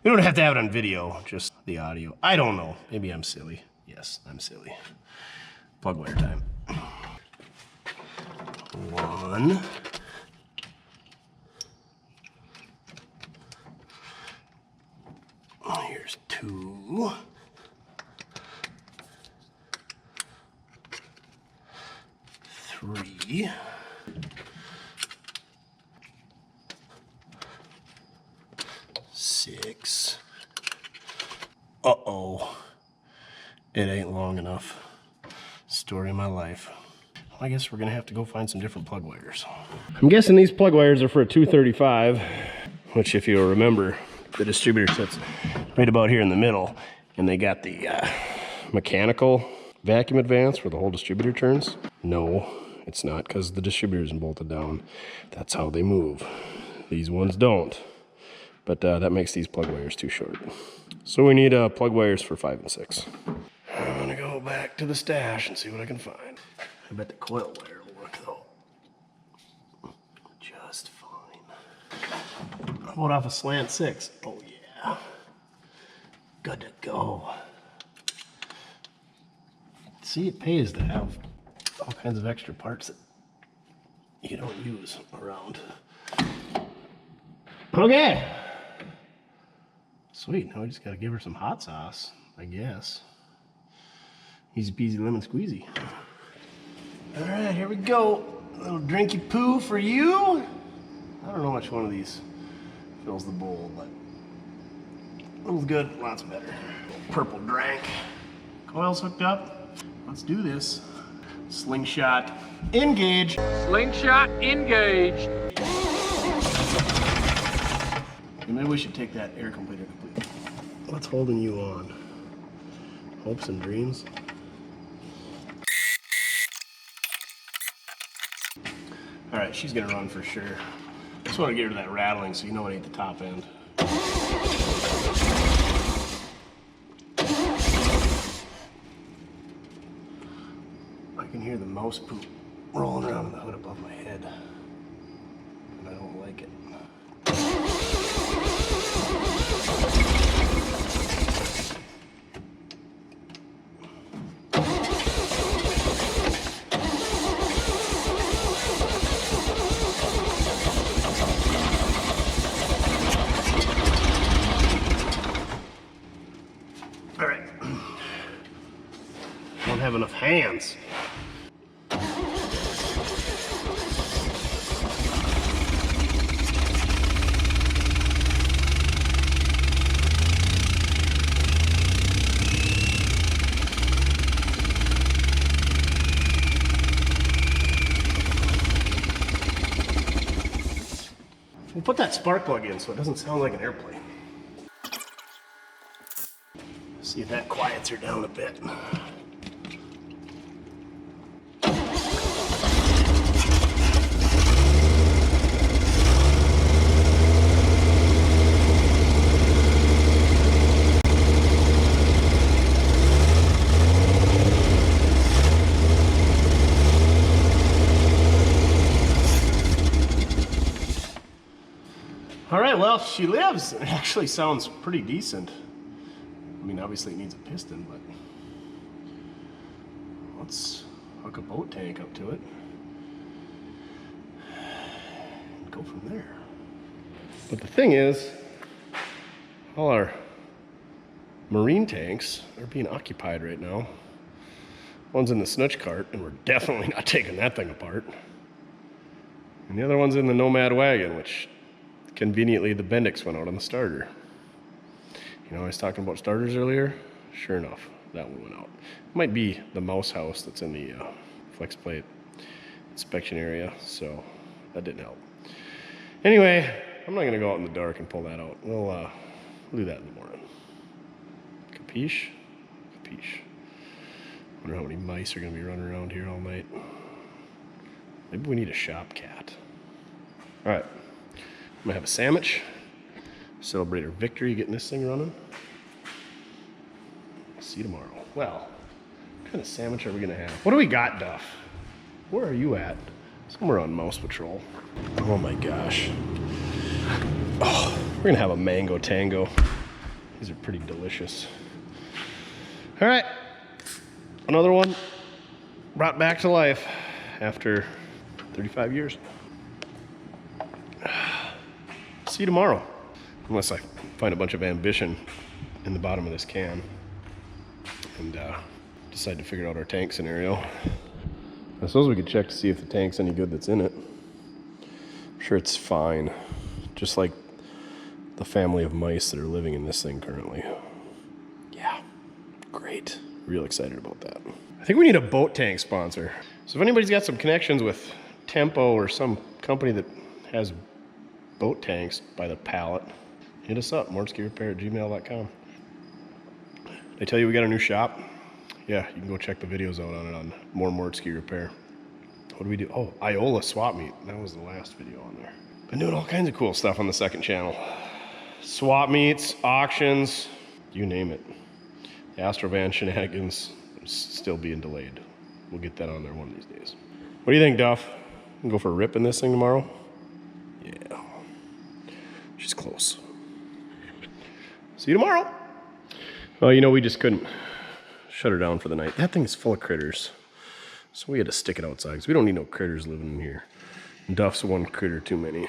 We don't have to have it on video, just the audio. I don't know. Maybe I'm silly. Yes, I'm silly. Plug wire time. 1. Here's 2. 3. 6. Uh-oh. It ain't long enough. Story of my life. Well, I guess we're gonna have to go find some different plug wires. I'm guessing these plug wires are for a 235, which if you'll remember, the distributor sits right about here in the middle, and they got the mechanical vacuum advance where the whole distributor turns. No, it's not, because the distributor isn't bolted down. That's how they move. These ones don't. But that makes these plug wires too short. So we need plug wires for 5 and 6. I'm gonna go back to the stash and see what I can find. I bet the coil wire will work though. Just fine. How about off a slant 6? Oh yeah. Good to go. See, it pays to have all kinds of extra parts that you don't use around. Okay. Sweet, now we just gotta give her some hot sauce, I guess. Easy peasy lemon squeezy. All right, here we go. A little drinky poo for you. I don't know which one of these fills the bowl, but one's good, lots better. Purple drank. Coil's hooked up. Let's do this. Slingshot, engage. Slingshot engaged. Maybe we should take that air completer completely. What's holding you on? Hopes and dreams? All right, she's gonna run for sure. Just want to get rid of that rattling so you know it ain't the top end. I can hear the mouse poop rolling around in the hood above my head, and I don't like it. All right. Don't have enough hands. We'll put that spark plug in so it doesn't sound like an airplane. See if that quiets her down a bit. All right, well, she lives. It actually sounds pretty decent. I mean, obviously it needs a piston, but let's hook a boat tank up to it and go from there. But the thing is, all our marine tanks are being occupied right now. One's in the snutch cart, and we're definitely not taking that thing apart. And the other one's in the Nomad wagon, which conveniently the Bendix went out on the starter. You know, I was talking about starters earlier. Sure enough, that one went out. Might be the mouse house that's in the flex plate inspection area, so that didn't help. Anyway, I'm not gonna go out in the dark and pull that out. We'll do that in the morning. Capiche? Capiche. Wonder how many mice are gonna be running around here all night. Maybe we need a shop cat. All right, I'm gonna have a sandwich. Celebrate our victory getting this thing running. See you tomorrow. Well, what kind of sandwich are we gonna have? What do we got, Duff? Where are you at? Somewhere on mouse patrol. Oh my gosh. Oh, we're gonna have a mango tango. These are pretty delicious. All right, another one brought back to life after 35 years. See you tomorrow. Unless I find a bunch of ambition in the bottom of this can and decide to figure out our tank scenario. I suppose we could check to see if the tank's any good that's in it. I'm sure it's fine. Just like the family of mice that are living in this thing currently. Yeah, great. Real excited about that. I think we need a boat tank sponsor. So if anybody's got some connections with Tempo or some company that has boat tanks by the pallet, hit us up, mortskerepair@gmail.com. Did I tell you we got a new shop? Yeah, you can go check the videos out on it on More Mortske Repair. What do we do? Oh, Iola swap meet. That was the last video on there. Been doing all kinds of cool stuff on the second channel. Swap meets, auctions, you name it. The Astrovan shenanigans is still being delayed. We'll get that on there one of these days. What do you think, Duff? We can go for a rip in this thing tomorrow? Yeah. She's close. See you tomorrow. Well, you know, we just couldn't shut her down for the night. That thing is full of critters. So we had to stick it outside because we don't need no critters living in here. Duff's one critter too many.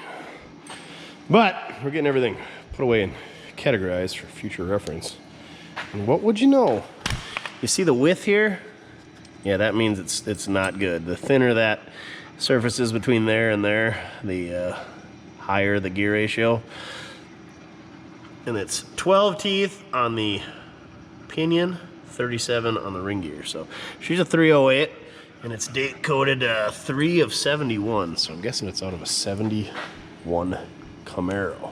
But we're getting everything put away and categorized for future reference. And what would you know? You see the width here? Yeah, that means it's not good. The thinner that surface is between there and there, the higher the gear ratio. And it's 12 teeth on the pinion, 37 on the ring gear. So she's a 308 and it's date coded 3 of 71. So I'm guessing it's out of a 71 Camaro.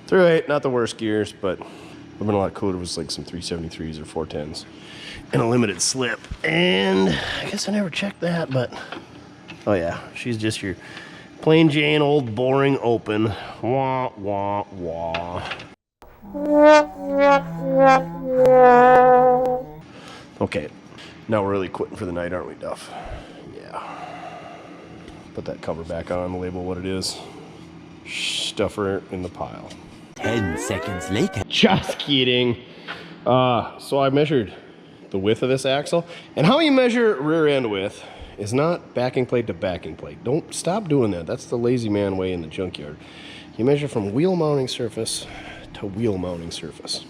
308, not the worst gears, but I've been a lot coded was like some 373s or 410s and a limited slip. And I guess I never checked that, but oh yeah, she's just your plain Jane old boring open. Wah, wah, wah. Okay, now we're really quitting for the night, aren't we, Duff? Yeah. Put that cover back on, label what it is. Stuff her in the pile. 10 seconds later. Just kidding. So I measured the width of this axle, and how you measure rear end width is not backing plate to backing plate. Don't stop doing that. That's the lazy man way in the junkyard. You measure from wheel mounting surface to wheel mounting surface.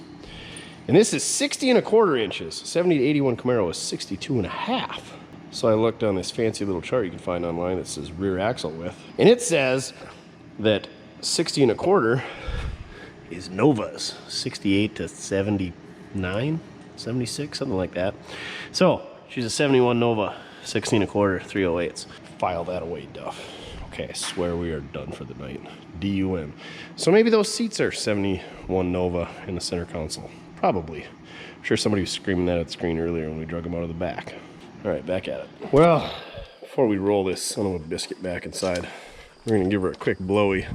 And this is 60 1/4 inches. 70 to 81 Camaro is 62 1/2. So I looked on this fancy little chart you can find online that says rear axle width. And it says that 60 1/4 is Novas. 68 to 79, 76, something like that. So she's a 71 Nova, 16 1/4, 308s. File that away, Duff. Okay, I swear we are done for the night. DUN. So maybe those seats are 71 Nova in the center console. Probably. I'm sure somebody was screaming that at the screen earlier when we drug them out of the back. All right, back at it. Well, before we roll this son of a biscuit back inside, we're gonna give her a quick blowy.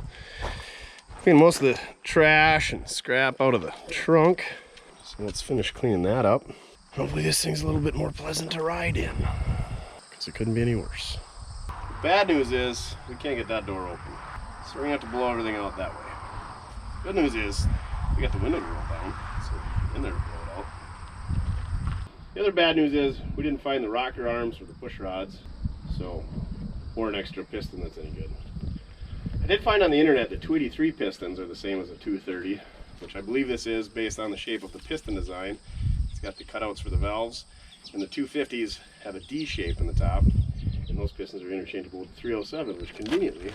Clean most of the trash and scrap out of the trunk. So let's finish cleaning that up. Hopefully this thing's a little bit more pleasant to ride in, because it couldn't be any worse. Bad news is we can't get that door open, so we're gonna have to blow everything out that way. Good news is we got the window rolled down, so in there to blow it out. The other bad news is we didn't find the rocker arms or the push rods, so or an extra piston that's any good. I did find on the internet that 283 pistons are the same as a 230, which I believe this is based on the shape of the piston design. It's got the cutouts for the valves, and the 250s have a D shape in the top, and those pistons are interchangeable with the 307, which conveniently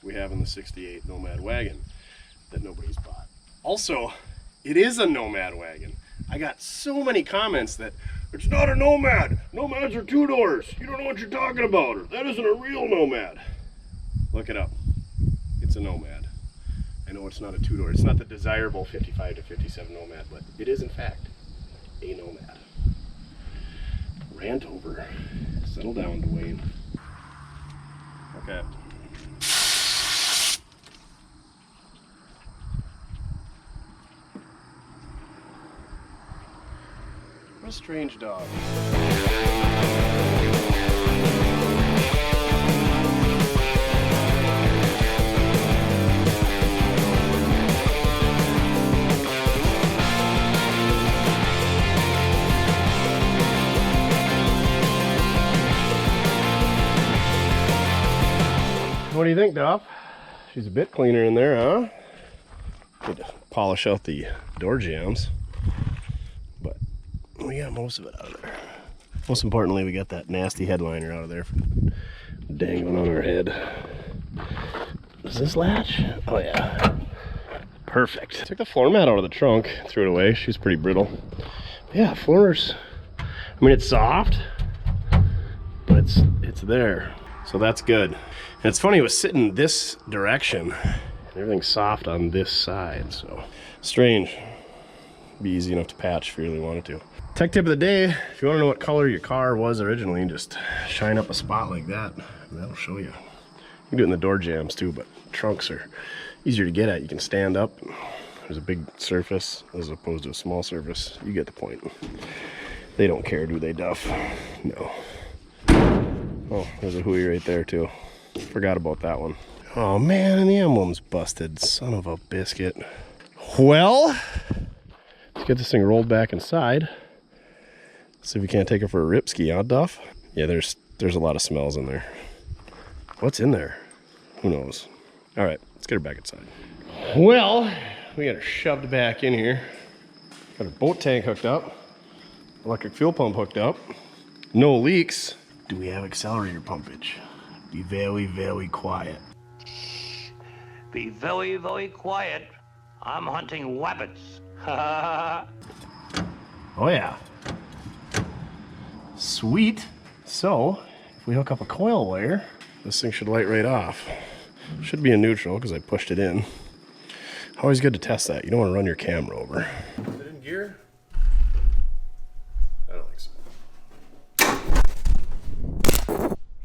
we have in the 68 Nomad wagon that nobody's bought. Also, It is a Nomad wagon. I got so many comments that it's not a Nomad. Nomads are 2 doors. You don't know what you're talking about. Or that isn't a real Nomad. Look it up. It's a Nomad. I know it's not a 2 door. It's not the desirable 55 to 57 Nomad, but it is in fact a Nomad. Rant over. Settle down, Dwayne. Okay. What a strange dog. What do you think, Duff? She's a bit cleaner in there, huh? Need to polish out the door jambs, but we got most of it out of there. Most importantly, we got that nasty headliner out of there dangling on our head. Does this latch? Oh yeah. Perfect. Took the floor mat out of the trunk, threw it away. She's pretty brittle. Yeah, floors. I mean, it's soft, but it's there. So that's good. And it's funny, it was sitting this direction and everything's soft on this side, so strange. Be easy enough to patch if you really wanted to. Tech tip of the day, if you want to know what color your car was originally, just shine up a spot like that and that'll show you. You can do it in the door jambs too, but trunks are easier to get at. You can stand up. There's a big surface as opposed to a small surface. You get the point. They don't care, do they, Duff? No. Oh, there's a Hui right there too. Forgot about that one. Oh man, and the emblem's busted. Son of a biscuit. Well, let's get this thing rolled back inside. See if we can't take it for a rip ski, huh, Duff? Yeah, there's a lot of smells in there. What's in there? Who knows? All right, let's get her back inside. Well, we got her shoved back in here. Got her boat tank hooked up. Electric fuel pump hooked up. No leaks. Do we have accelerator pumpage? Be very, very quiet. Be very, very quiet. I'm hunting rabbits. Oh yeah. Sweet. So, if we hook up a coil wire, this thing should light right off. Should be in neutral because I pushed it in. Always good to test that. You don't want to run your camera over. Is it in gear? I don't think so.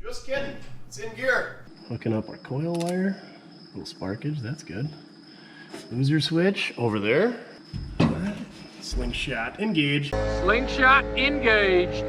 Just kidding. It's in gear. Hooking up our coil wire. Little sparkage, that's good. Loser switch over there. Slingshot engaged. Slingshot engaged.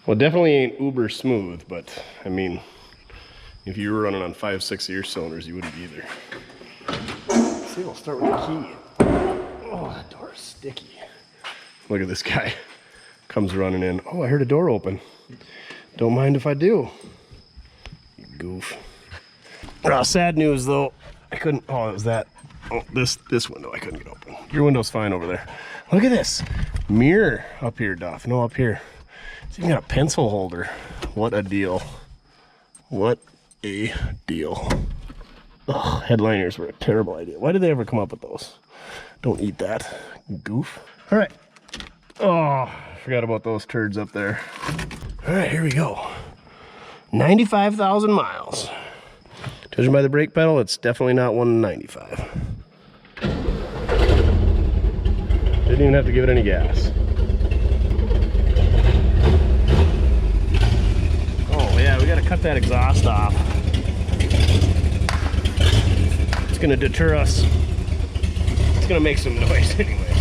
Well, definitely ain't uber smooth, but I mean, if you were running on 5-6 of your cylinders, you wouldn't either. Let's see, we'll start with the key. Oh, that door's sticky. Look at this guy. Comes running in. Oh, I heard a door open. Don't mind if I do. You goof. Sad news though. I couldn't, oh, it was that. Oh, this window I couldn't get open. Your window's fine over there. Look at this. Mirror up here, Duff. No, up here. It's even got a pencil holder. What a deal. What a deal. Ugh, headliners were a terrible idea. Why did they ever come up with those? Don't eat that, goof. All right. Oh, forgot about those turds up there. All right, here we go. 95,000 miles. Judging by the brake pedal, it's definitely not 195. Didn't even have to give it any gas. Yeah, we gotta cut that exhaust off. It's gonna deter us. It's gonna make some noise anyway.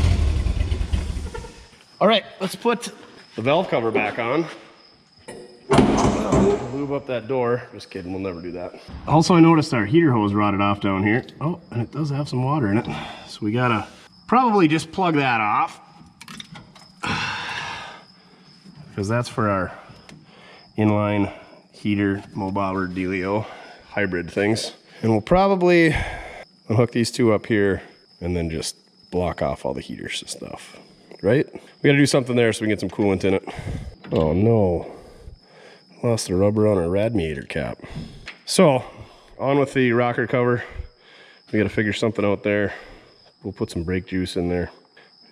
All right, let's put the valve cover back on. Lube up that door. Just kidding, we'll never do that. Also, I noticed our heater hose rotted off down here. Oh, and it does have some water in it. So we gotta probably just plug that off. Because that's for our inline heater mobile dealio hybrid things. And we'll probably unhook these two up here and then just block off all the heaters and stuff, right? We gotta do something there so we can get some coolant in it. Oh no, lost the rubber on our radiator cap. So, on with the rocker cover. We gotta figure something out there. We'll put some brake juice in there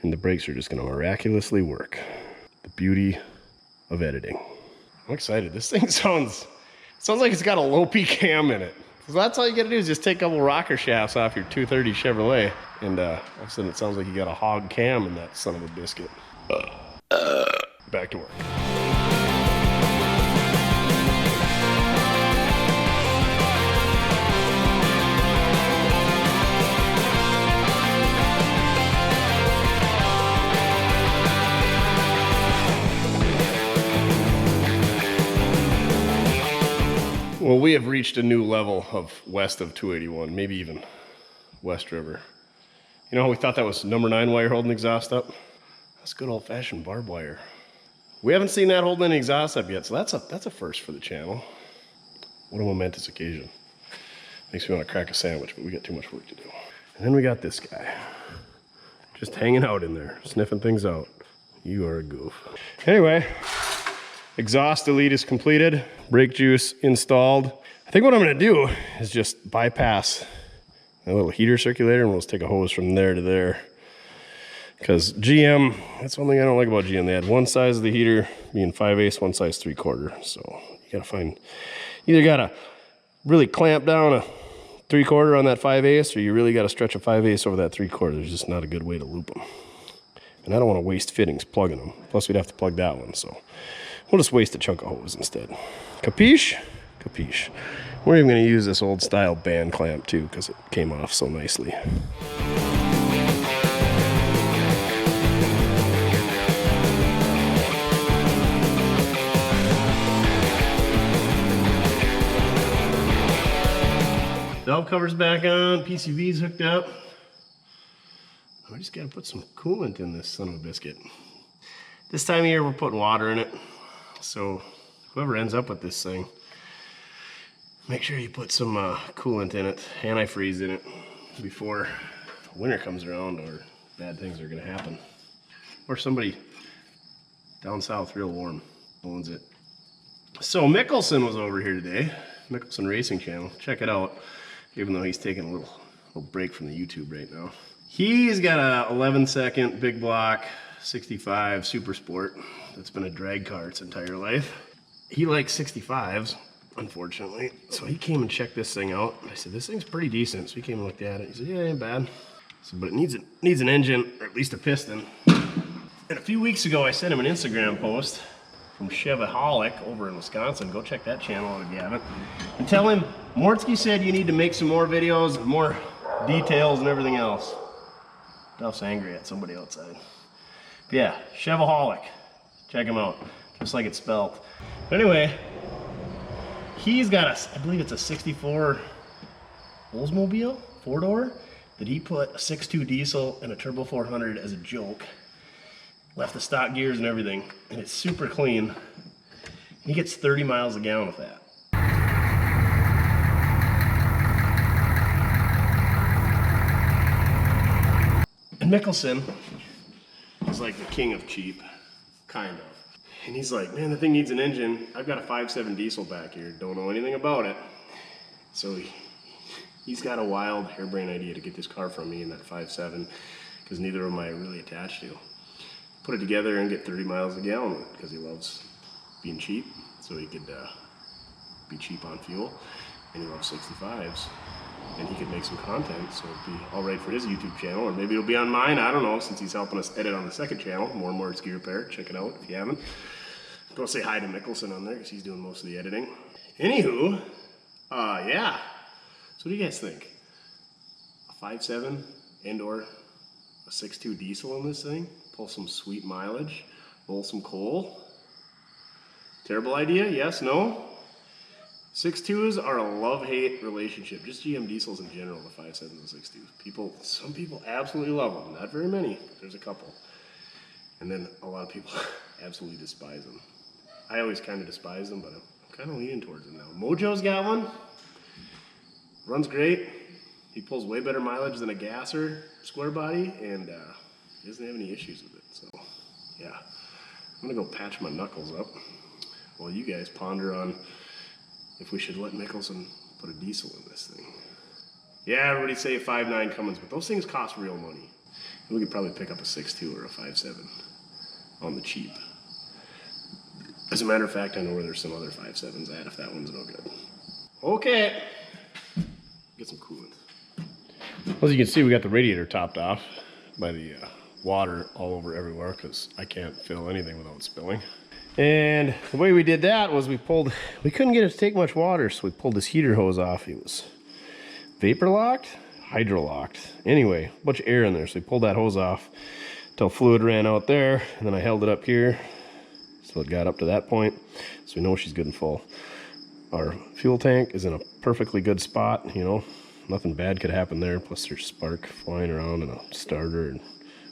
and the brakes are just gonna miraculously work. The beauty of editing. I'm excited. This thing sounds like it's got a low P cam in it. So that's all you gotta do is just take a couple rocker shafts off your 230 Chevrolet, and all of a sudden it sounds like you got a hog cam in that son of a biscuit. Back to work. Well, we have reached a new level of west of 281, maybe even West River. You know how we thought that was number 9 wire holding exhaust up? That's good old-fashioned barbed wire. We haven't seen that holding any exhaust up yet, so that's a first for the channel. What a momentous occasion. Makes me want to crack a sandwich, but we got too much work to do. And then we got this guy, just hanging out in there, sniffing things out. You are a goof. Anyway, exhaust delete is completed, brake juice installed. I think what I'm gonna do is just bypass a little heater circulator and we'll just take a hose from there to there. Because GM, that's one thing I don't like about GM. They had one size of the heater being 5/8, one size 3/4. So you gotta find, either gotta really clamp down a 3/4 on that 5/8 or you really gotta stretch a 5/8 over that 3/4. There's just not a good way to loop them. And I don't wanna waste fittings plugging them. Plus we'd have to plug that one, so we'll just waste a chunk of hose instead. Capiche? Capiche. We're even gonna use this old style band clamp too because it came off so nicely. Valve cover's back on, PCV's hooked up. We just gotta put some coolant in this son of a biscuit. This time of year we're putting water in it. So whoever ends up with this thing, make sure you put some coolant in it, antifreeze in it before winter comes around or bad things are gonna happen. Or somebody down south real warm owns it. So Mickelson was over here today, Mickelson Racing Channel, check it out, even though he's taking a little break from the YouTube right now. He's got a 11-second big block 65 Super Sport that's been a drag car its entire life. He likes 65s, unfortunately, so he came and checked this thing out. I said, this thing's pretty decent. So he came and looked at it. He said, yeah, it ain't bad. I said, but it needs an engine, or at least a piston. And a few weeks ago, I sent him an Instagram post from Chevaholic over in Wisconsin. Go check that channel out if you haven't. And tell him, Mortske said you need to make some more videos and more details and everything else. Duff's angry at somebody outside. But yeah, Chevaholic. Check him out, just like it's spelled. But anyway, he's got I believe it's a 64 Oldsmobile, 4-door, that he put a 6.2 diesel and a turbo 400 as a joke. Left the stock gears and everything, and it's super clean. He gets 30 miles a gallon with that. And Mickelson is like the king of cheap, kind of. And he's like, man, the thing needs an engine. I've got a 5.7 diesel back here, don't know anything about it. So he's got a wild harebrained idea to get this car from me in that 5.7, because neither of them I really attached to. Put it together and get 30 miles a gallon because he loves being cheap, so he could be cheap on fuel, and he loves 65s, and he could make some content, so it'd be all right for his YouTube channel, or maybe it'll be on mine, I don't know, since he's helping us edit on the second channel, Mortske Repair. Check it out if you haven't. Go say hi to Mickelson on there because he's doing most of the editing. Anywho, yeah. So what do you guys think? A 5.7 and/or a 6.2 diesel in this thing, pull some sweet mileage, roll some coal. Terrible idea? Yes, no? 6.2s are a love-hate relationship. Just GM diesels in general, the 5.7s and 6.2s. Some people absolutely love them. Not very many. There's a couple. And then a lot of people absolutely despise them. I always kind of despise them, but I'm kind of leaning towards them now. Mojo's got one. Runs great. He pulls way better mileage than a gasser square body, and he doesn't have any issues with it. So, yeah. I'm gonna go patch my knuckles up while you guys ponder on if we should let Mickelson put a diesel in this thing. Yeah, everybody say 5.9 Cummins, but those things cost real money. We could probably pick up a 6.2 or a 5.7 on the cheap. As a matter of fact, I know where there's some other 5.7s at if that one's no good. Okay, get some coolant. As you can see, we got the radiator topped off by the water all over everywhere because I can't fill anything without spilling. And the way we did that was we couldn't get it to take much water, so we pulled this heater hose off. It was vapor locked, hydro locked. Anyway, a bunch of air in there, so we pulled that hose off until fluid ran out there, and then I held it up here so it got up to that point, so we know she's good and full. Our fuel tank is in a perfectly good spot, you know, nothing bad could happen there, plus there's spark flying around and a starter and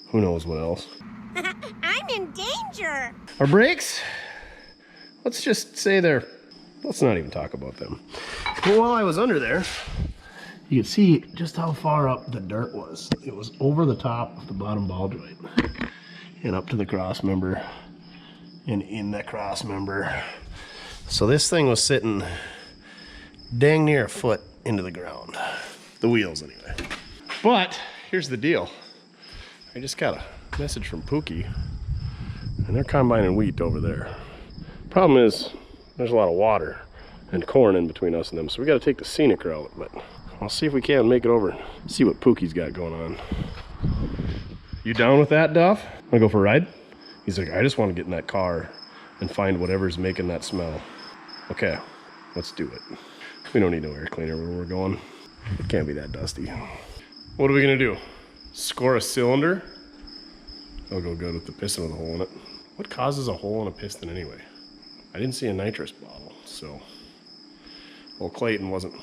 who knows what else. I'm in danger. Our brakes, let's just say let's not even talk about them. But while I was under there, you could see just how far up the dirt was. It was over the top of the bottom ball joint and up to the cross member and in that cross member. So this thing was sitting dang near a foot into the ground. The wheels anyway. But here's the deal. I just got a message from Pookie and they're combining wheat over there. Problem is there's a lot of water and corn in between us and them, so we got to take the scenic route, but I'll see if we can make it over and see what Pookie's got going on. You down with that, Duff? Wanna go for a ride? He's like, I just want to get in that car and find whatever's making that smell. Okay, let's do it. We don't need no air cleaner where we're going. It can't be that dusty. What are we gonna do? Score a cylinder? That'll go good with the piston with a hole in it. What causes a hole in a piston anyway? I didn't see a nitrous bottle, so. Well, Clayton wasn't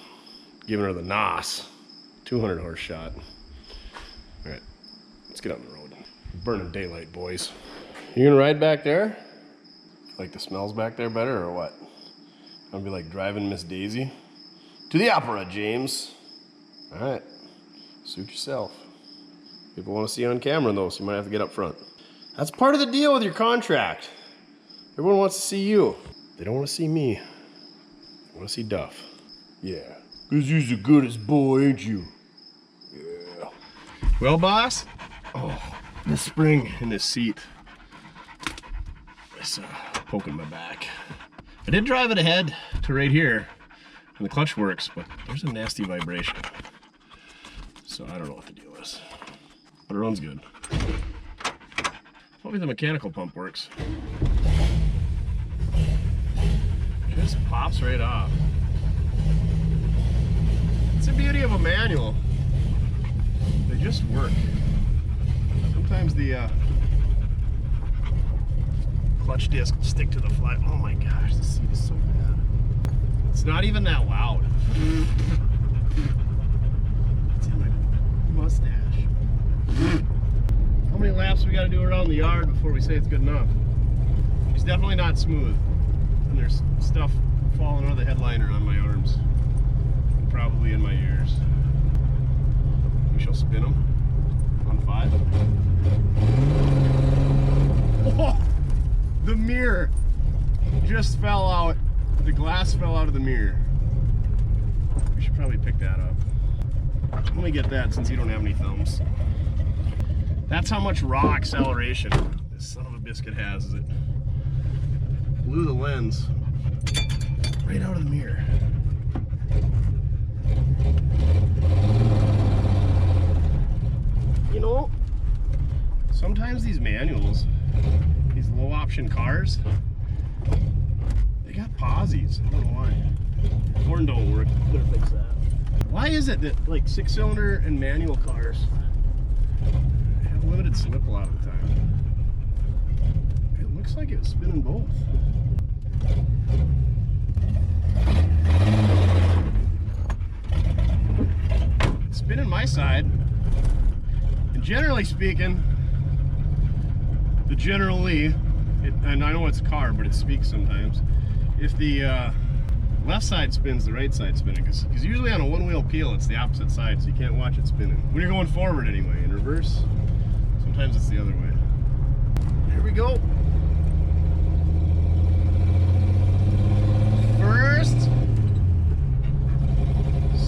giving her the NOS 200 horse shot. All right, let's get on the road. Burning daylight, boys. You gonna ride back there? Like the smells back there better or what? Gonna be like driving Miss Daisy? To the opera, James. All right, suit yourself. People want to see you on camera though, so you might have to get up front. That's part of the deal with your contract. Everyone wants to see you. They don't want to see me. They want to see Duff. Yeah, because he's the goodest boy, ain't you? Yeah. Well, boss? Oh, this spring in this seat is poking my back. I did drive it ahead to right here, and the clutch works, but there's a nasty vibration. So I don't know what the deal is. But it runs good. Hopefully the mechanical pump works. It just pops right off. It's the beauty of a manual. They just work. Sometimes the clutch disc will stick to the flat. Oh my gosh, this seat is so bad. It's not even that loud. It's in my mustache. How many laps we got to do around the yard before we say it's good enough? It's definitely not smooth. And there's stuff falling out of the headliner on my arms. And probably in my ears. We shall spin them on 5. Oh, the mirror just fell out. The glass fell out of the mirror. We should probably pick that up. Let me get that since you don't have any thumbs. That's how much raw acceleration this son of a biscuit has. Is it blew the lens right out of the mirror. You know, sometimes these manuals, these low option cars, they got posies. I don't know why. Horn don't work. Better fix that. Why is it that like 6-cylinder and manual cars have limited slip a lot of the time. It looks like it was spinning both. It's spinning my side. And generally speaking, and I know it's a car, but it speaks sometimes. If the left side spins, the right side spinning, because usually on a one-wheel peel it's the opposite side, so you can't watch it spinning. When you're going forward anyway, in reverse, sometimes it's the other way. Here we go. First,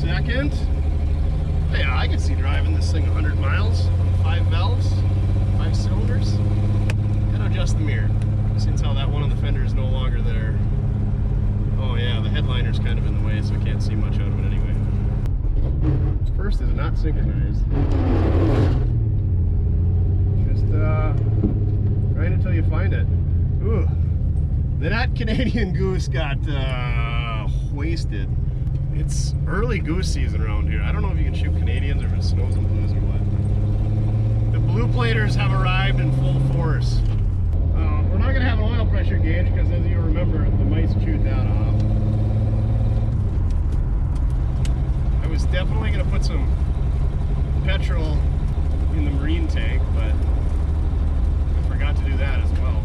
second. Oh yeah, I can see driving this thing 100 miles, 5 valves, 5 cylinders. Gotta adjust the mirror, since how that one on the fender is no longer there. Oh yeah, the headliner's kind of in the way, so I can't see much out of it anyway. First is not synchronized. Just grind until you find it. Ooh, that Canadian goose got wasted. It's early goose season around here. I don't know if you can shoot Canadians or if it snows and blues or what. The blue platers have arrived in full force. We're not going to have an oil pressure gauge because, as you remember, the mice chewed that off. I was definitely going to put some petrol in the marine tank, but I forgot to do that as well.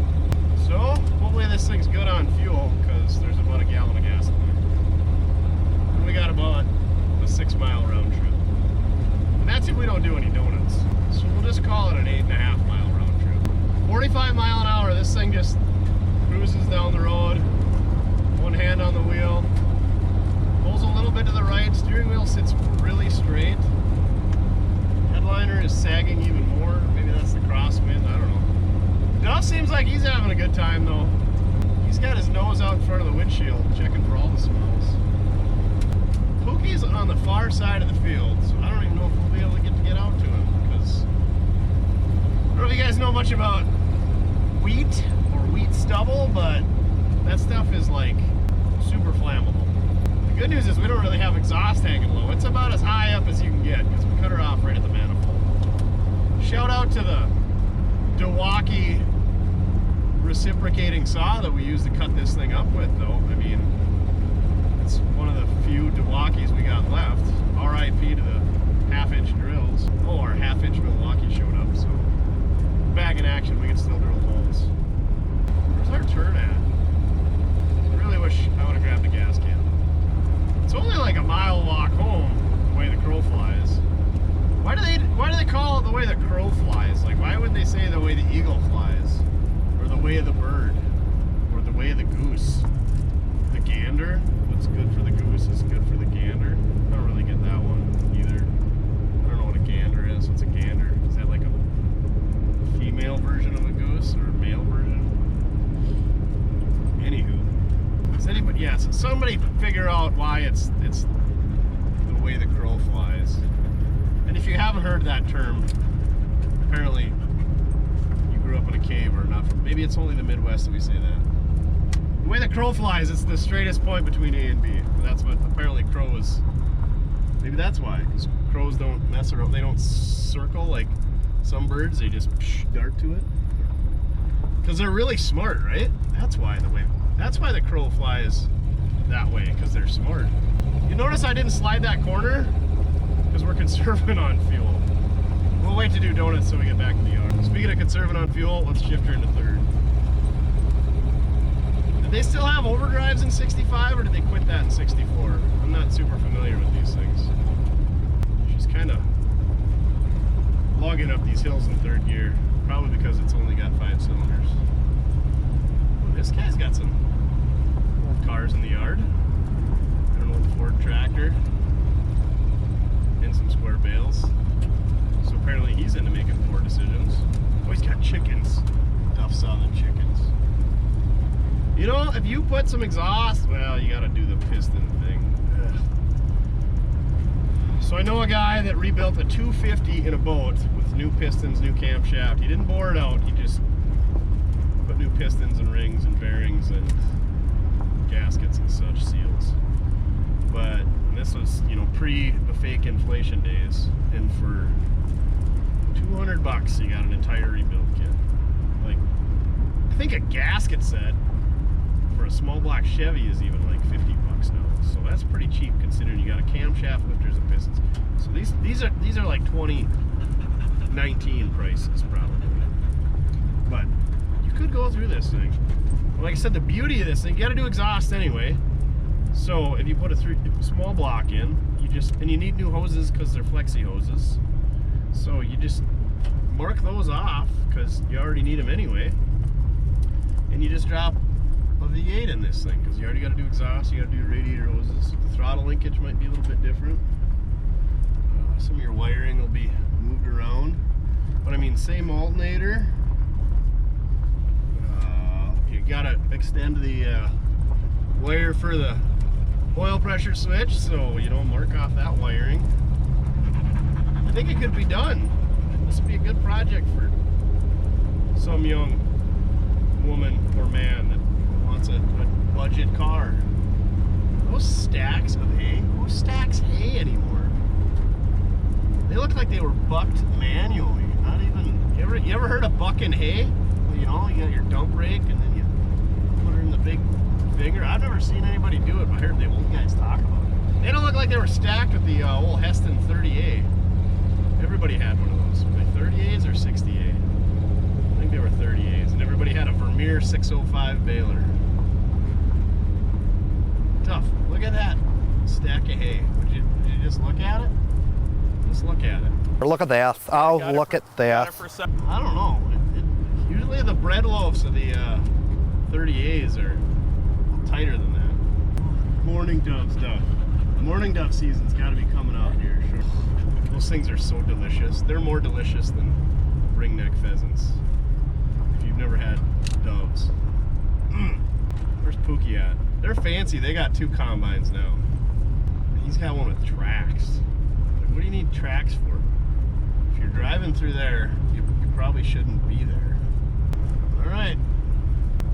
So, hopefully this thing's good on fuel because there's about a gallon of gas in there. And we got about a 6-mile round trip. And that's if we don't do any donuts. So we'll just call it an 8.5-mile round trip. 45 mile an hour, this thing just cruises down the road. One hand on the wheel. Pulls a little bit to the right. Steering wheel sits really straight. Headliner is sagging even more. Maybe that's the crosswind, I don't know. Duff seems like he's having a good time though. He's got his nose out in front of the windshield, checking for all the smells. Pookie's on the far side of the field, so I don't even know if we'll be able to get out to him, because I don't know if you guys know much about wheat or wheat stubble, but that stuff is like super flammable. The good news is we don't really have exhaust hanging low. It's about as high up as you can get, because we cut her off right at the manifold. Shout out to the Milwaukee reciprocating saw that we use to cut this thing up with, though. I mean, it's one of the few Milwaukees we got left. RIP to the half-inch drills. Oh, our half-inch Milwaukee showed up, so back in action, we can still drill holes. Where's our turn at? I really wish I would have grabbed the gas can. It's only like a mile walk home, the way the crow flies. Why do they call it the way the crow flies? Like, why would they say the way the eagle flies? Or the way of the bird? Or the way of the goose? The gander? What's good for the goose is good for the gander. I don't really get that one either. I don't know what a gander is. What's a gander? Is that like a female version of a goose or a male version? Anywho. Does anybody, yes, somebody figure out why it's the way the crow flies. And if you haven't heard that term, apparently you grew up in a cave or not. Maybe it's only the Midwest that we say that. The way the crow flies, it's the straightest point between A and B. That's what apparently crows. Maybe that's why. Because crows don't mess around. They don't circle like some birds. They just dart to it. Because they're really smart, right? That's why the crow flies that way. Because they're smart. You notice I didn't slide that corner? Because we're conserving on fuel. We'll wait to do donuts so we get back to the yard. Speaking of conserving on fuel, let's shift her into third. Did they still have overdrives in 65 or did they quit that in 64? I'm not super familiar with these things. She's kind of logging up these hills in third gear, probably because it's only got 5 cylinders. Well, this guy's got some old cars in the yard. An old Ford tractor. And some square bales. So apparently he's into making poor decisions. Oh, he's got chickens. Duff saw the chickens. You know, if you put some exhaust, well, you gotta do the piston thing. Ugh. So I know a guy that rebuilt a 250 in a boat with new pistons, new camshaft. He didn't bore it out, he just put new pistons and rings and bearings and gaskets and such, seals. But this was, you know, pre the fake inflation days, and for $200, you got an entire rebuild kit. Like, I think a gasket set for a small block Chevy is even like $50 now. So that's pretty cheap considering you got a camshaft, lifters, and pistons. So these are like 2019 prices probably. But you could go through this thing. Like I said, the beauty of this thing, you got to do exhaust anyway. So if you put a small block in, and you need new hoses because they're flexi hoses. So you just mark those off because you already need them anyway. And you just drop a V8 in this thing because you already got to do exhaust, you got to do radiator hoses. The throttle linkage might be a little bit different. Some of your wiring will be moved around. But I mean, same alternator. You got to extend the wire for the oil pressure switch, so you don't mark off that wiring. I think it could be done. This would be a good project for some young woman or man that wants a budget car. Those stacks of hay, who stacks hay anymore? They look like they were bucked manually. Not even, you ever heard of bucking hay? You know, you got your dump rake and then you put her in the big finger. I've never seen anybody do it, but I heard the old guys talk about it. They don't look like they were stacked with the old Heston 30A. Everybody had one of those. Were they 30As or 60A? I think they were 30As, and everybody had a Vermeer 605 baler. Duff, look at that stack of hay. Would you just look at it? Just look at it. Look at that. Oh, look at that. I don't know. Usually the bread loaves of the 30As are tighter than that. Morning dove stuff. The morning dove season's got to be coming out here. Sure. Those things are so delicious. They're more delicious than ringneck pheasants. If you've never had doves. Where's Pookie at? They're fancy. They got 2 combines now. He's got one with tracks. Like, what do you need tracks for? If you're driving through there, you probably shouldn't be there. All right.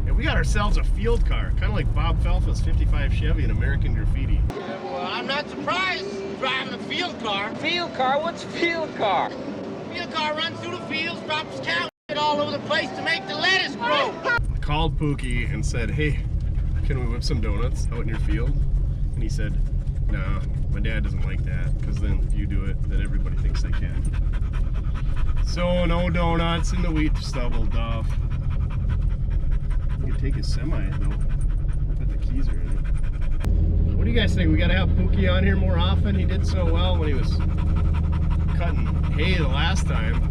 Yeah, we got ourselves a field car, kind of like Bob Felfa's 55 Chevy in American Graffiti. Yeah, well, I'm not surprised driving a field car. Field car? What's a field car? Field car runs through the fields, drops cow all over the place to make the lettuce grow. I called Pookie and said, hey, can we whip some donuts out in your field? And he said, nah, my dad doesn't like that, because then if you do it, then everybody thinks they can. So no donuts in the wheat stubble, Duff. You can take his semi though. I bet the keys are in it. What do you guys think? We gotta have Pookie on here more often. He did so well when he was cutting hay the last time.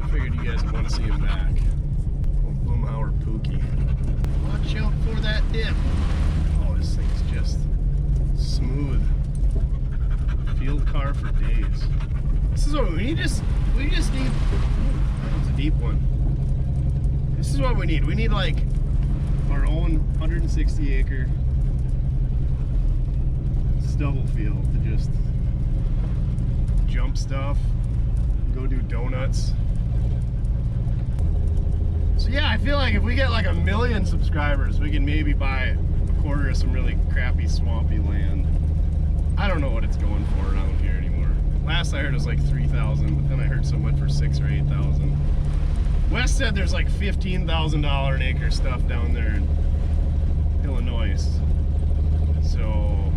I figured you guys would want to see him back. Old Boomhauer Pookie. Watch out for that dip. Oh, this thing's just smooth. Field car for days. This is what we just need. It's a deep one. This is what we need. We need like our own 160 acre stubble field to just jump stuff, go do donuts. So yeah, I feel like if we get like 1 million subscribers, we can maybe buy a quarter of some really crappy swampy land. I don't know what it's going for around here anymore. Last I heard it was like 3,000, but then I heard some went for 6,000 or 8,000. Wes said there's like $15,000 an acre stuff down there in Illinois. So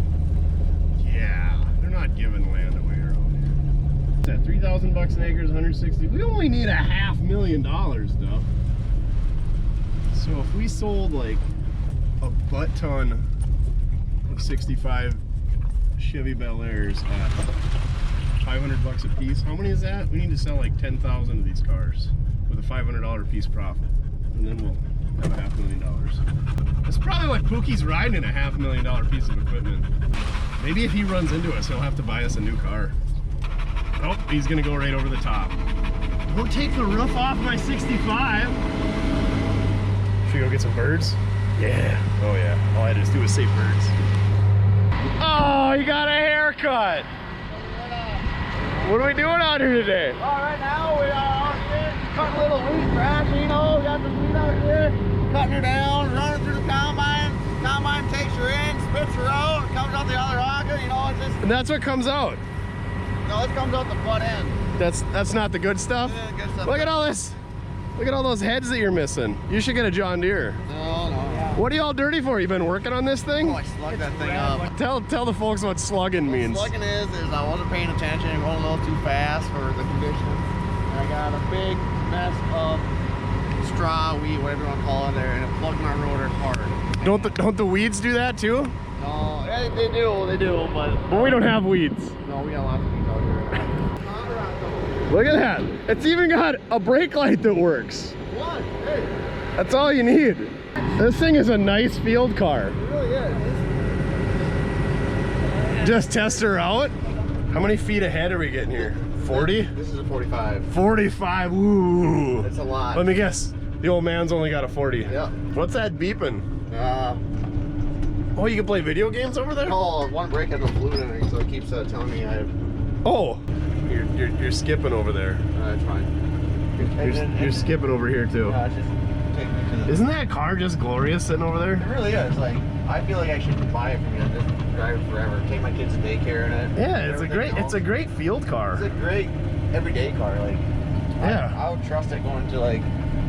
yeah, they're not giving land away around here. It's at $3,000 an acre is 160. We only need $500,000, Duff. So if we sold like a butt ton of 65 Chevy Bel Airs at $500 a piece, how many is that? We need to sell like 10,000 of these cars with a $500 piece profit, and then we'll have $500,000. That's probably what Pookie's riding in a $500,000 piece of equipment. Maybe if he runs into us, he'll have to buy us a new car. Oh, he's gonna go right over the top. Don't take the roof off my 65. Should we go get some birds? Yeah. Oh yeah. All I had to do was say birds. Oh, you got a haircut. What are we doing out here today? Well, right now we are out here cutting a little wheat grass, you know, we got the wheat out here, cutting her down, running through the combine. Combine takes her in, spits her out, and comes out the other rocket, you know, it's just... And that's what comes out? No, it comes out the butt end. That's not the good stuff? Yeah, good stuff. Look at all this. Look at all those heads that you're missing. You should get a John Deere. No. What are you all dirty for? You been working on this thing? Oh, I slugged that thing up. Tell the folks what slugging means. Slugging is I wasn't paying attention and going a little too fast for the conditions. And I got a big mess of straw, wheat, whatever you want to call it there, and it plugged my rotor hard. Don't the weeds do that too? No, they do, but... Well, we don't have weeds. No, we got lots of weeds out here. Look at that. It's even got a brake light that works. What? Hey. That's all you need. This thing is a nice field car. It really is. Just test her out. How many feet ahead are we getting here? 40? This is a 45. 45, ooh. That's a lot. Let me guess. The old man's only got a 40. Yeah. What's that beeping? Oh, you can play video games over there? Oh, one brake has no fluid in it, so it keeps telling me I have... Oh, you're skipping over there. That's fine. You're skipping over here too. Just take me to the... Isn't that car just glorious sitting over there? It really is. Like, I feel like I should buy it from you and just drive it forever. Take my kids to daycare in it. Yeah, it's a great field car. It's a great everyday car. Like, yeah, I would trust it going to like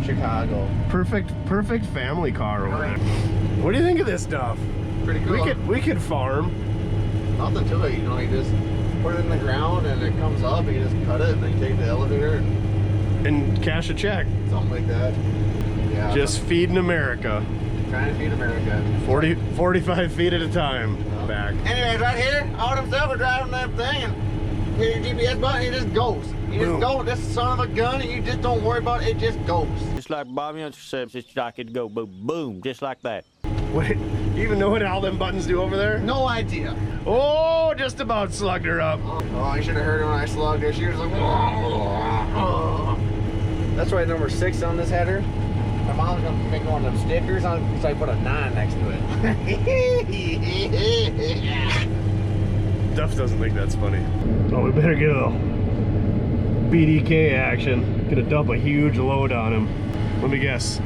Chicago. Perfect family car over there. What do you think of this stuff? Pretty cool. We could farm. Nothing to it, you know. You just put it in the ground and it comes up. And you just cut it and then you take the elevator and cash a check. Something like that. Yeah. Just feeding America. Trying to feed America. 45 feet at a time. Back. Anyways, right here, all himself are driving that thing and hit your GPS button, it just goes. You just go, this son of a gun, and you just don't worry about it, it just goes. Just like Bobby intercepts, it's like it go boom, boom, just like that. Wait, you even know what all them buttons do over there? No idea. Oh, just about slugged her up. Oh, I should have heard her when I slugged her. She was like, That's right, number 6 on this header. My mom's gonna make one of them stickers on, so I put a 9 next to it. Duff doesn't think that's funny. Oh, we better get a BDK action. Gonna dump a huge load on him. Let me guess.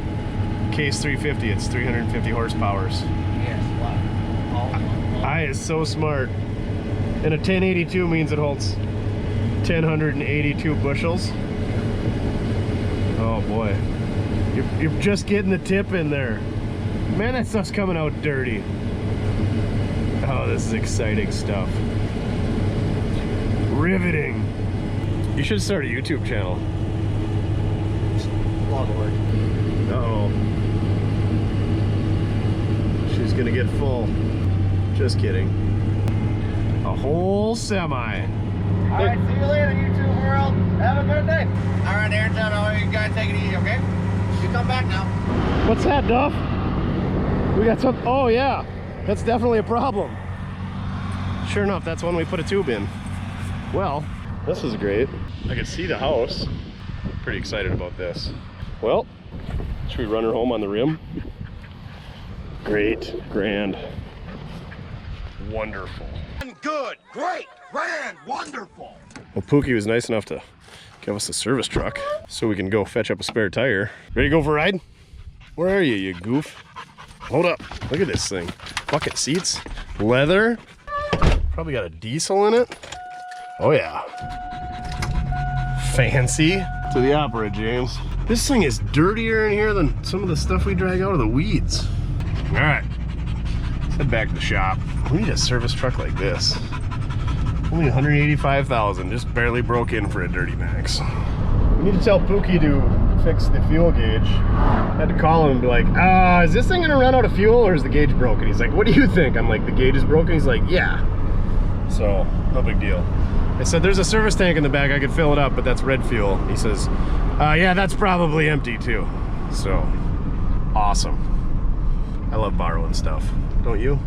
Case 350, it's 350 horsepowers. Yes, wow. I is so smart. And a 1082 means it holds 1,082 bushels. Oh boy. You're just getting the tip in there. Man, that stuff's coming out dirty. Oh, this is exciting stuff. Riveting. You should start a YouTube channel. A lot of work. Uh-oh. She's gonna get full. Just kidding. A whole semi. Alright, see you later, YouTube world. Have a good day. Alright, Aaron, you guys take it easy, okay? You come back now. What's that, Duff? We got some, oh yeah. That's definitely a problem. Sure enough, that's when we put a tube in. Well, this is great. I can see the house. Pretty excited about this. Well, should we run her home on the rim? Great, grand, wonderful. Good, great, grand, wonderful. Well, Pookie was nice enough to give us a service truck so we can go fetch up a spare tire. Ready to go for a ride? Where are you, you goof? Hold up, look at this thing. Bucket seats, leather. Probably got a diesel in it. Oh yeah. Fancy. To the opera, James. This thing is dirtier in here than some of the stuff we drag out of the weeds. All right, let's head back to the shop. We need a service truck like this. Only 185,000, just barely broke in for a Dirty Max. We need to tell Pookie to fix the fuel gauge. I had to call him and be like, is this thing gonna run out of fuel or is the gauge broken? He's like, what do you think? I'm like, the gauge is broken? He's like, yeah. So, no big deal. I said, there's a service tank in the back, I could fill it up, but that's red fuel. He says, yeah, that's probably empty too. So, awesome. I love borrowing stuff, don't you?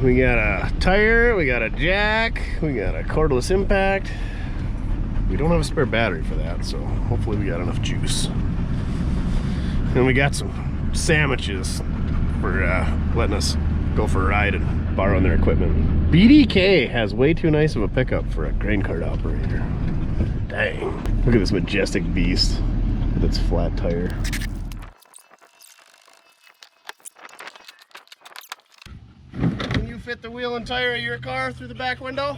We got a tire, we got a jack, we got a cordless impact. We don't have a spare battery for that, so hopefully we got enough juice. And we got some sandwiches for letting us go for a ride and borrowing their equipment. BDK has way too nice of a pickup for a grain cart operator. Dang. Look at this majestic beast with its flat tire. Can you fit the wheel and tire of your car through the back window?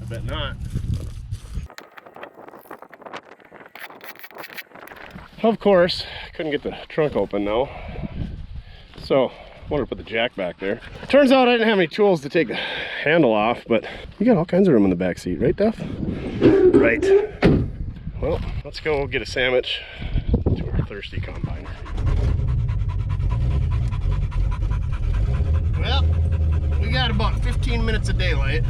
I bet not. Of course, couldn't get the trunk open now. So, wanted to put the jack back there. Turns out I didn't have any tools to take the handle off, but you got all kinds of room in the back seat, right, Duff? Right. Well, let's go get a sandwich to our thirsty combiner. Well, we got about 15 minutes of daylight.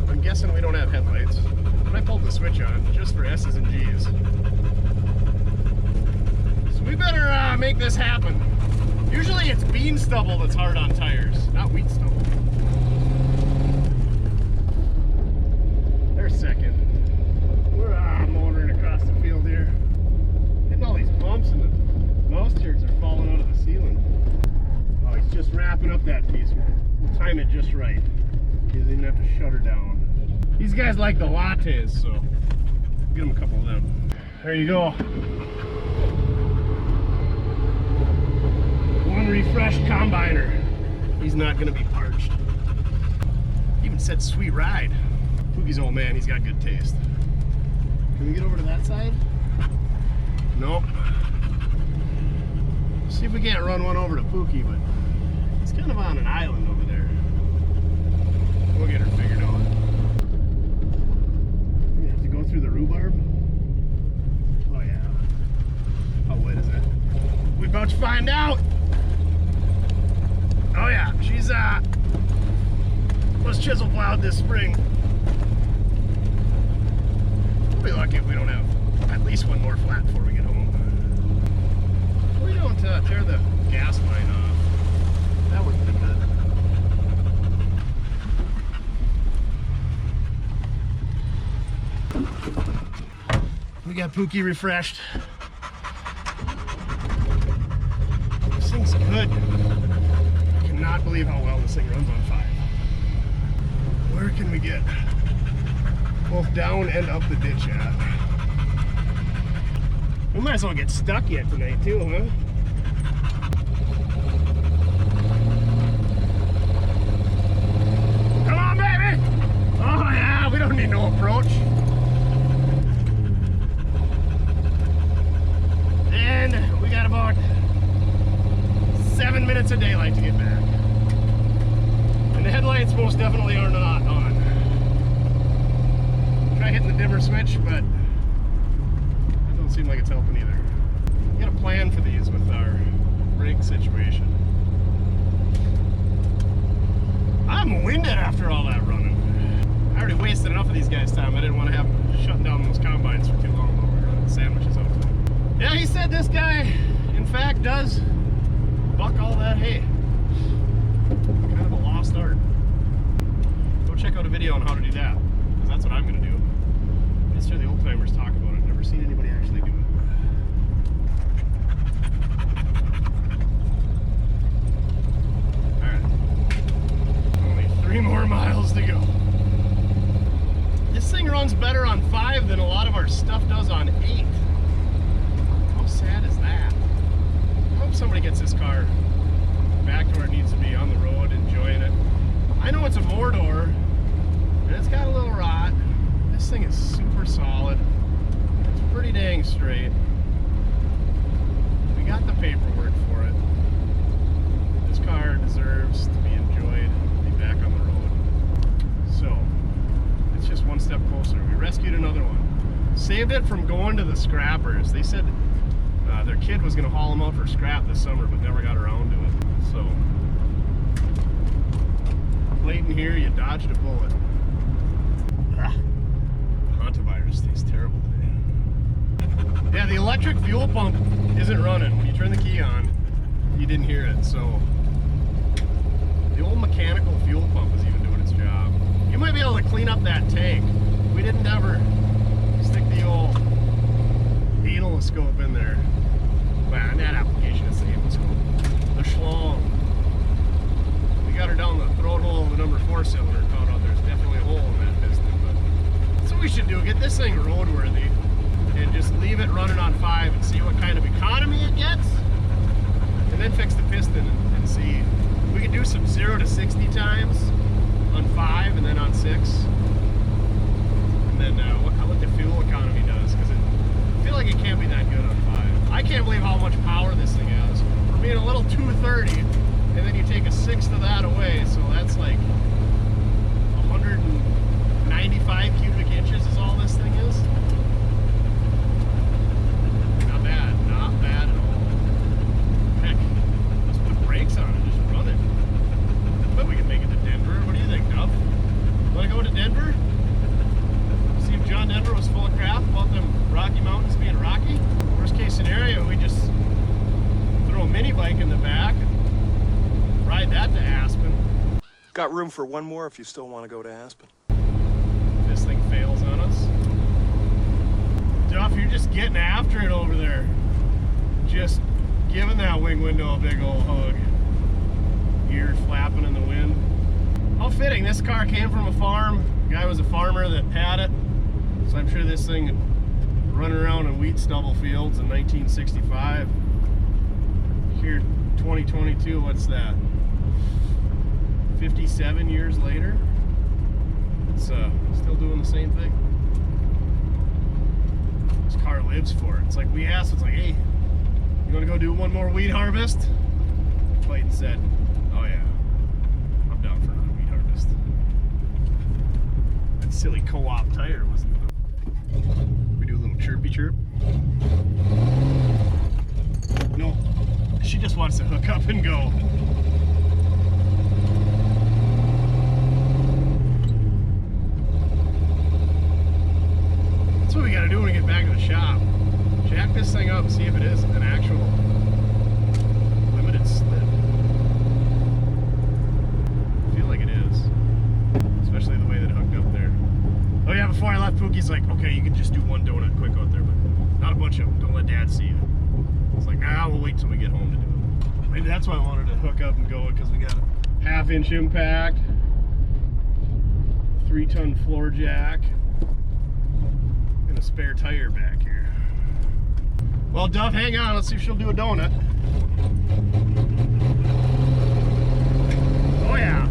I'm guessing we don't have headlights, but I pulled the switch on just for S's and G's. So we better make this happen. Usually it's bean stubble that's hard on tires, not wheat stubble. There's second. We're motoring across the field here. Hitting all these bumps and the mouse turds are falling out of the ceiling. Oh, he's just wrapping up that piece. We'll time it just right. He doesn't even have to shut her down. These guys like the lattes, so get them a couple of them. There you go. One refreshed combiner. He's not gonna be parched. He even said sweet ride. Pookie's old man, he's got good taste. Can we get over to that side? Nope. See if we can't run one over to Pookie, but it's kind of on an island over there. We'll get her figured out. We have to go through the rhubarb. Oh yeah. How wet is it? We're about to find out. Oh yeah, she's was chisel plowed this spring. We'll be lucky if we don't have at least one more flat before we get home. We don't tear the gas line off. That would be good. We got Pookie refreshed. This thing's good. I cannot believe how well this thing runs on 5. Where can we get both down and up the ditch at? We might as well get stuck yet tonight too, huh? Come on, baby! Oh yeah, we don't need no approach. And we got about 7 minutes of daylight to get back. And the headlights most definitely are not on. Try hitting the dimmer switch, but it don't seem like it's helping either. We got a plan for these with our brake situation. I'm winded after all that running. I already wasted enough of these guys' time. I didn't want to have them shutting down those combines for too long while we were running sandwiches out. Yeah, he said this guy, in fact, does buck all that hay. Kind of a lost art. Go check out a video on how to do that, because that's what I'm going to do. I just hear the old timers talk about it. I've never seen anybody actually do it. Alright. Only 3 more miles to go. This thing runs better on 5 than a lot of our stuff does on 8. How sad is that? I hope somebody gets this car back to where it needs to be, on the road, enjoying it. I know it's a 4-door, and it's got a little rot. This thing is super solid. It's pretty dang straight. We got the paperwork for it. This car deserves to be enjoyed, be back on the road. So, it's just one step closer. We rescued another one. Saved it from going to the scrappers. They said their kid was going to haul them out for scrap this summer, but never got around to it. So, late in here, you dodged a bullet. Hantavirus tastes terrible today. Yeah, the electric fuel pump isn't running. When you turn the key on, you didn't hear it. So, the old mechanical fuel pump is even doing its job. You might be able to clean up that tank. We didn't ever stick the old analoscope in there. Well, in that application, it's the analoscope. The schlong. We got her down the throat hole of the number 4 cylinder and found out there's definitely a hole in that piston. But that's what we should do. Get this thing roadworthy and just leave it running on 5 and see what kind of economy it gets. And then fix the piston and see. We could do some 0 to 60 times on 5 and then on 6. And then what the fuel economy does. Because I feel like like it can't be that good on 5. I can't believe how much power this thing has. For being a little 230, and then you take a sixth of that away, so that's like 195 cubic inches is all this thing is. Not bad at all. Heck, let's put brakes on it, just run it. But we can make it to Denver. What do you think, Duff? Wanna go to Denver? See if John Denver was full of crap about them Rocky Mountains being rocky? Worst case scenario, we just throw a mini bike in the back and ride that to Aspen. Got room for one more if you still want to go to Aspen. This thing fails on us. Duff, you're just getting after it over there. Just giving that wing window a big old hug. Ears flapping in the wind. How fitting, this car came from a farm. The guy was a farmer that had it. So I'm sure this thing running around in wheat stubble fields in 1965. Here, 2022, what's that? 57 years later? It's still doing the same thing. This car lives for it. It's like we asked, it's like, hey, you wanna go do one more wheat harvest? Clayton said, oh yeah, I'm down for another wheat harvest. That silly co-op tire wasn't it? We do a little chirpy chirp. No, she just wants to hook up and go. That's what we gotta do when we get back to the shop. Jack this thing up and see if it is an actual limited slip. I feel like it is. Especially the way that it hooked up there. Oh yeah, before I left, Pookie's like, okay, you can just do one donut quick out there, but not a bunch of them. Don't let Dad see you. I was like, nah, we'll wait till we get home to do it. Maybe that's why I wanted to hook up and go, because we got a 1/2-inch impact, 3-ton floor jack, and a spare tire back here. Well, Duff, hang on. Let's see if she'll do a donut. Oh yeah.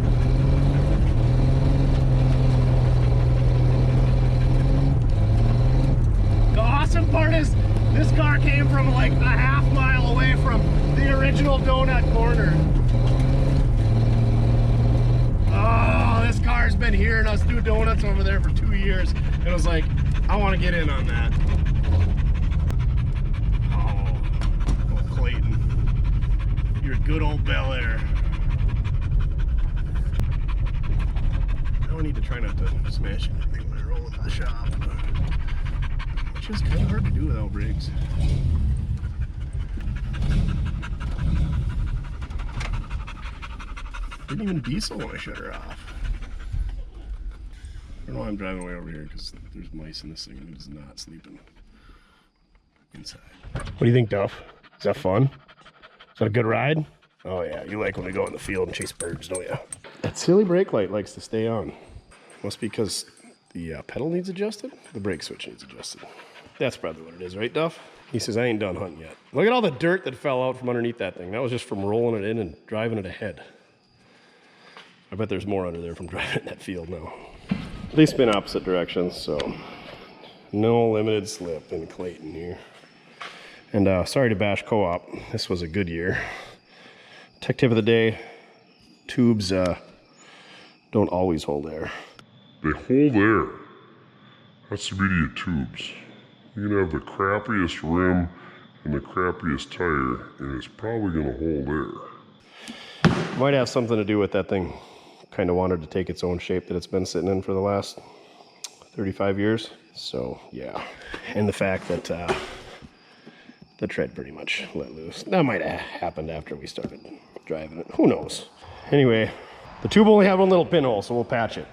The awesome part is this car came from like a 1/2 mile away from the original donut corner. Oh, this car's been hearing us do donuts over there for 2 years. It was like, I want to get in on that. Oh, Clayton. You're a good old Bel Air. Now I need to try not to smash anything when I roll into the shop. Which is kind of hard to do without brakes. Didn't even diesel when I shut her off. I don't know why I'm driving way over here because there's mice in this thing and it is not sleeping inside. What do you think, Duff? Is that fun? Is that a good ride? Oh yeah, you like when we go in the field and chase birds, don't you? That silly brake light likes to stay on. Must be because the pedal needs adjusted, the brake switch needs adjusted. That's probably what it is, right, Duff? He says, I ain't done hunting yet. Look at all the dirt that fell out from underneath that thing. That was just from rolling it in and driving it ahead. I bet there's more under there from driving in that field now. They spin opposite directions, so no limited slip in Clayton here. And sorry to bash co-op. This was a good year. Tech tip of the day, tubes don't always hold air. They hold air. That's the beauty of tubes. You can have the crappiest rim and the crappiest tire, and it's probably gonna hold air. Might have something to do with that thing kind of wanted to take its own shape that it's been sitting in for the last 35 years. So yeah, and the fact that the tread pretty much let loose. That might have happened after we started driving it. Who knows? Anyway, the tube only had one little pinhole, so we'll patch it.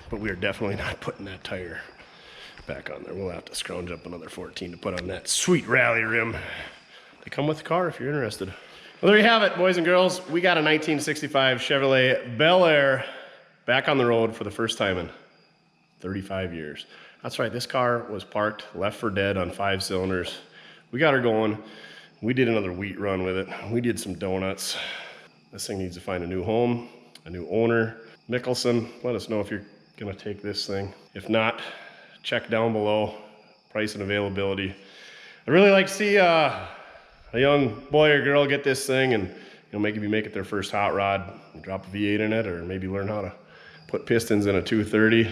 But we are definitely not putting that tire back on there. We'll have to scrounge up another 14 to put on that sweet rally rim. They come with the car if you're interested. Well, there you have it, boys and girls. We got a 1965 Chevrolet Bel Air back on the road for the first time in 35 years. That's right, this car was parked, left for dead on 5 cylinders. We got her going. We did another wheat run with it. We did some donuts. This thing needs to find a new home, a new owner. Mickelson, let us know if you're gonna take this thing. If not, check down below, price and availability. I'd really like to see a young boy or girl get this thing and maybe make it their first hot rod, and drop a V8 in it, or maybe learn how to put pistons in a 230.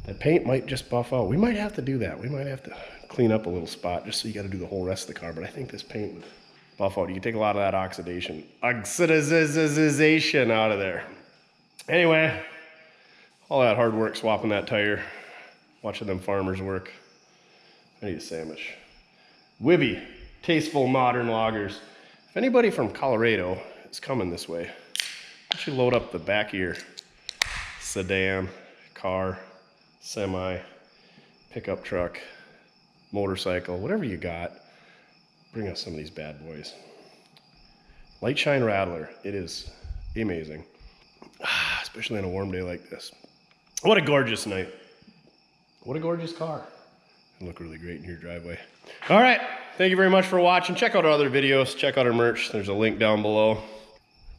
That paint might just buff out. We might have to do that. We might have to clean up a little spot just so you got to do the whole rest of the car. But I think this paint would buff out. You can take a lot of that oxidization out of there. Anyway, all that hard work swapping that tire, watching them farmers work. I need a sandwich. Wibby, tasteful modern loggers. If anybody from Colorado is coming this way, I should load up the back of your sedan, car, semi, pickup truck, motorcycle, whatever you got. Bring us some of these bad boys. Light Shine Rattler. It is amazing, especially on a warm day like this. What a gorgeous night. What a gorgeous car. It'll look really great in your driveway. All right. Thank you very much for watching. Check out our other videos. Check out our merch. There's a link down below.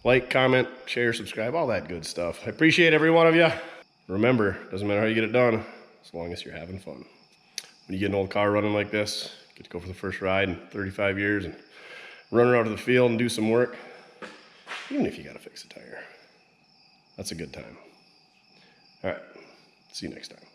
Like, comment, share, subscribe, all that good stuff. I appreciate every one of you. Remember, doesn't matter how you get it done, as long as you're having fun. When you get an old car running like this, get to go for the first ride in 35 years and run her out to the field and do some work, even if you got to fix a tire. That's a good time. All right. See you next time.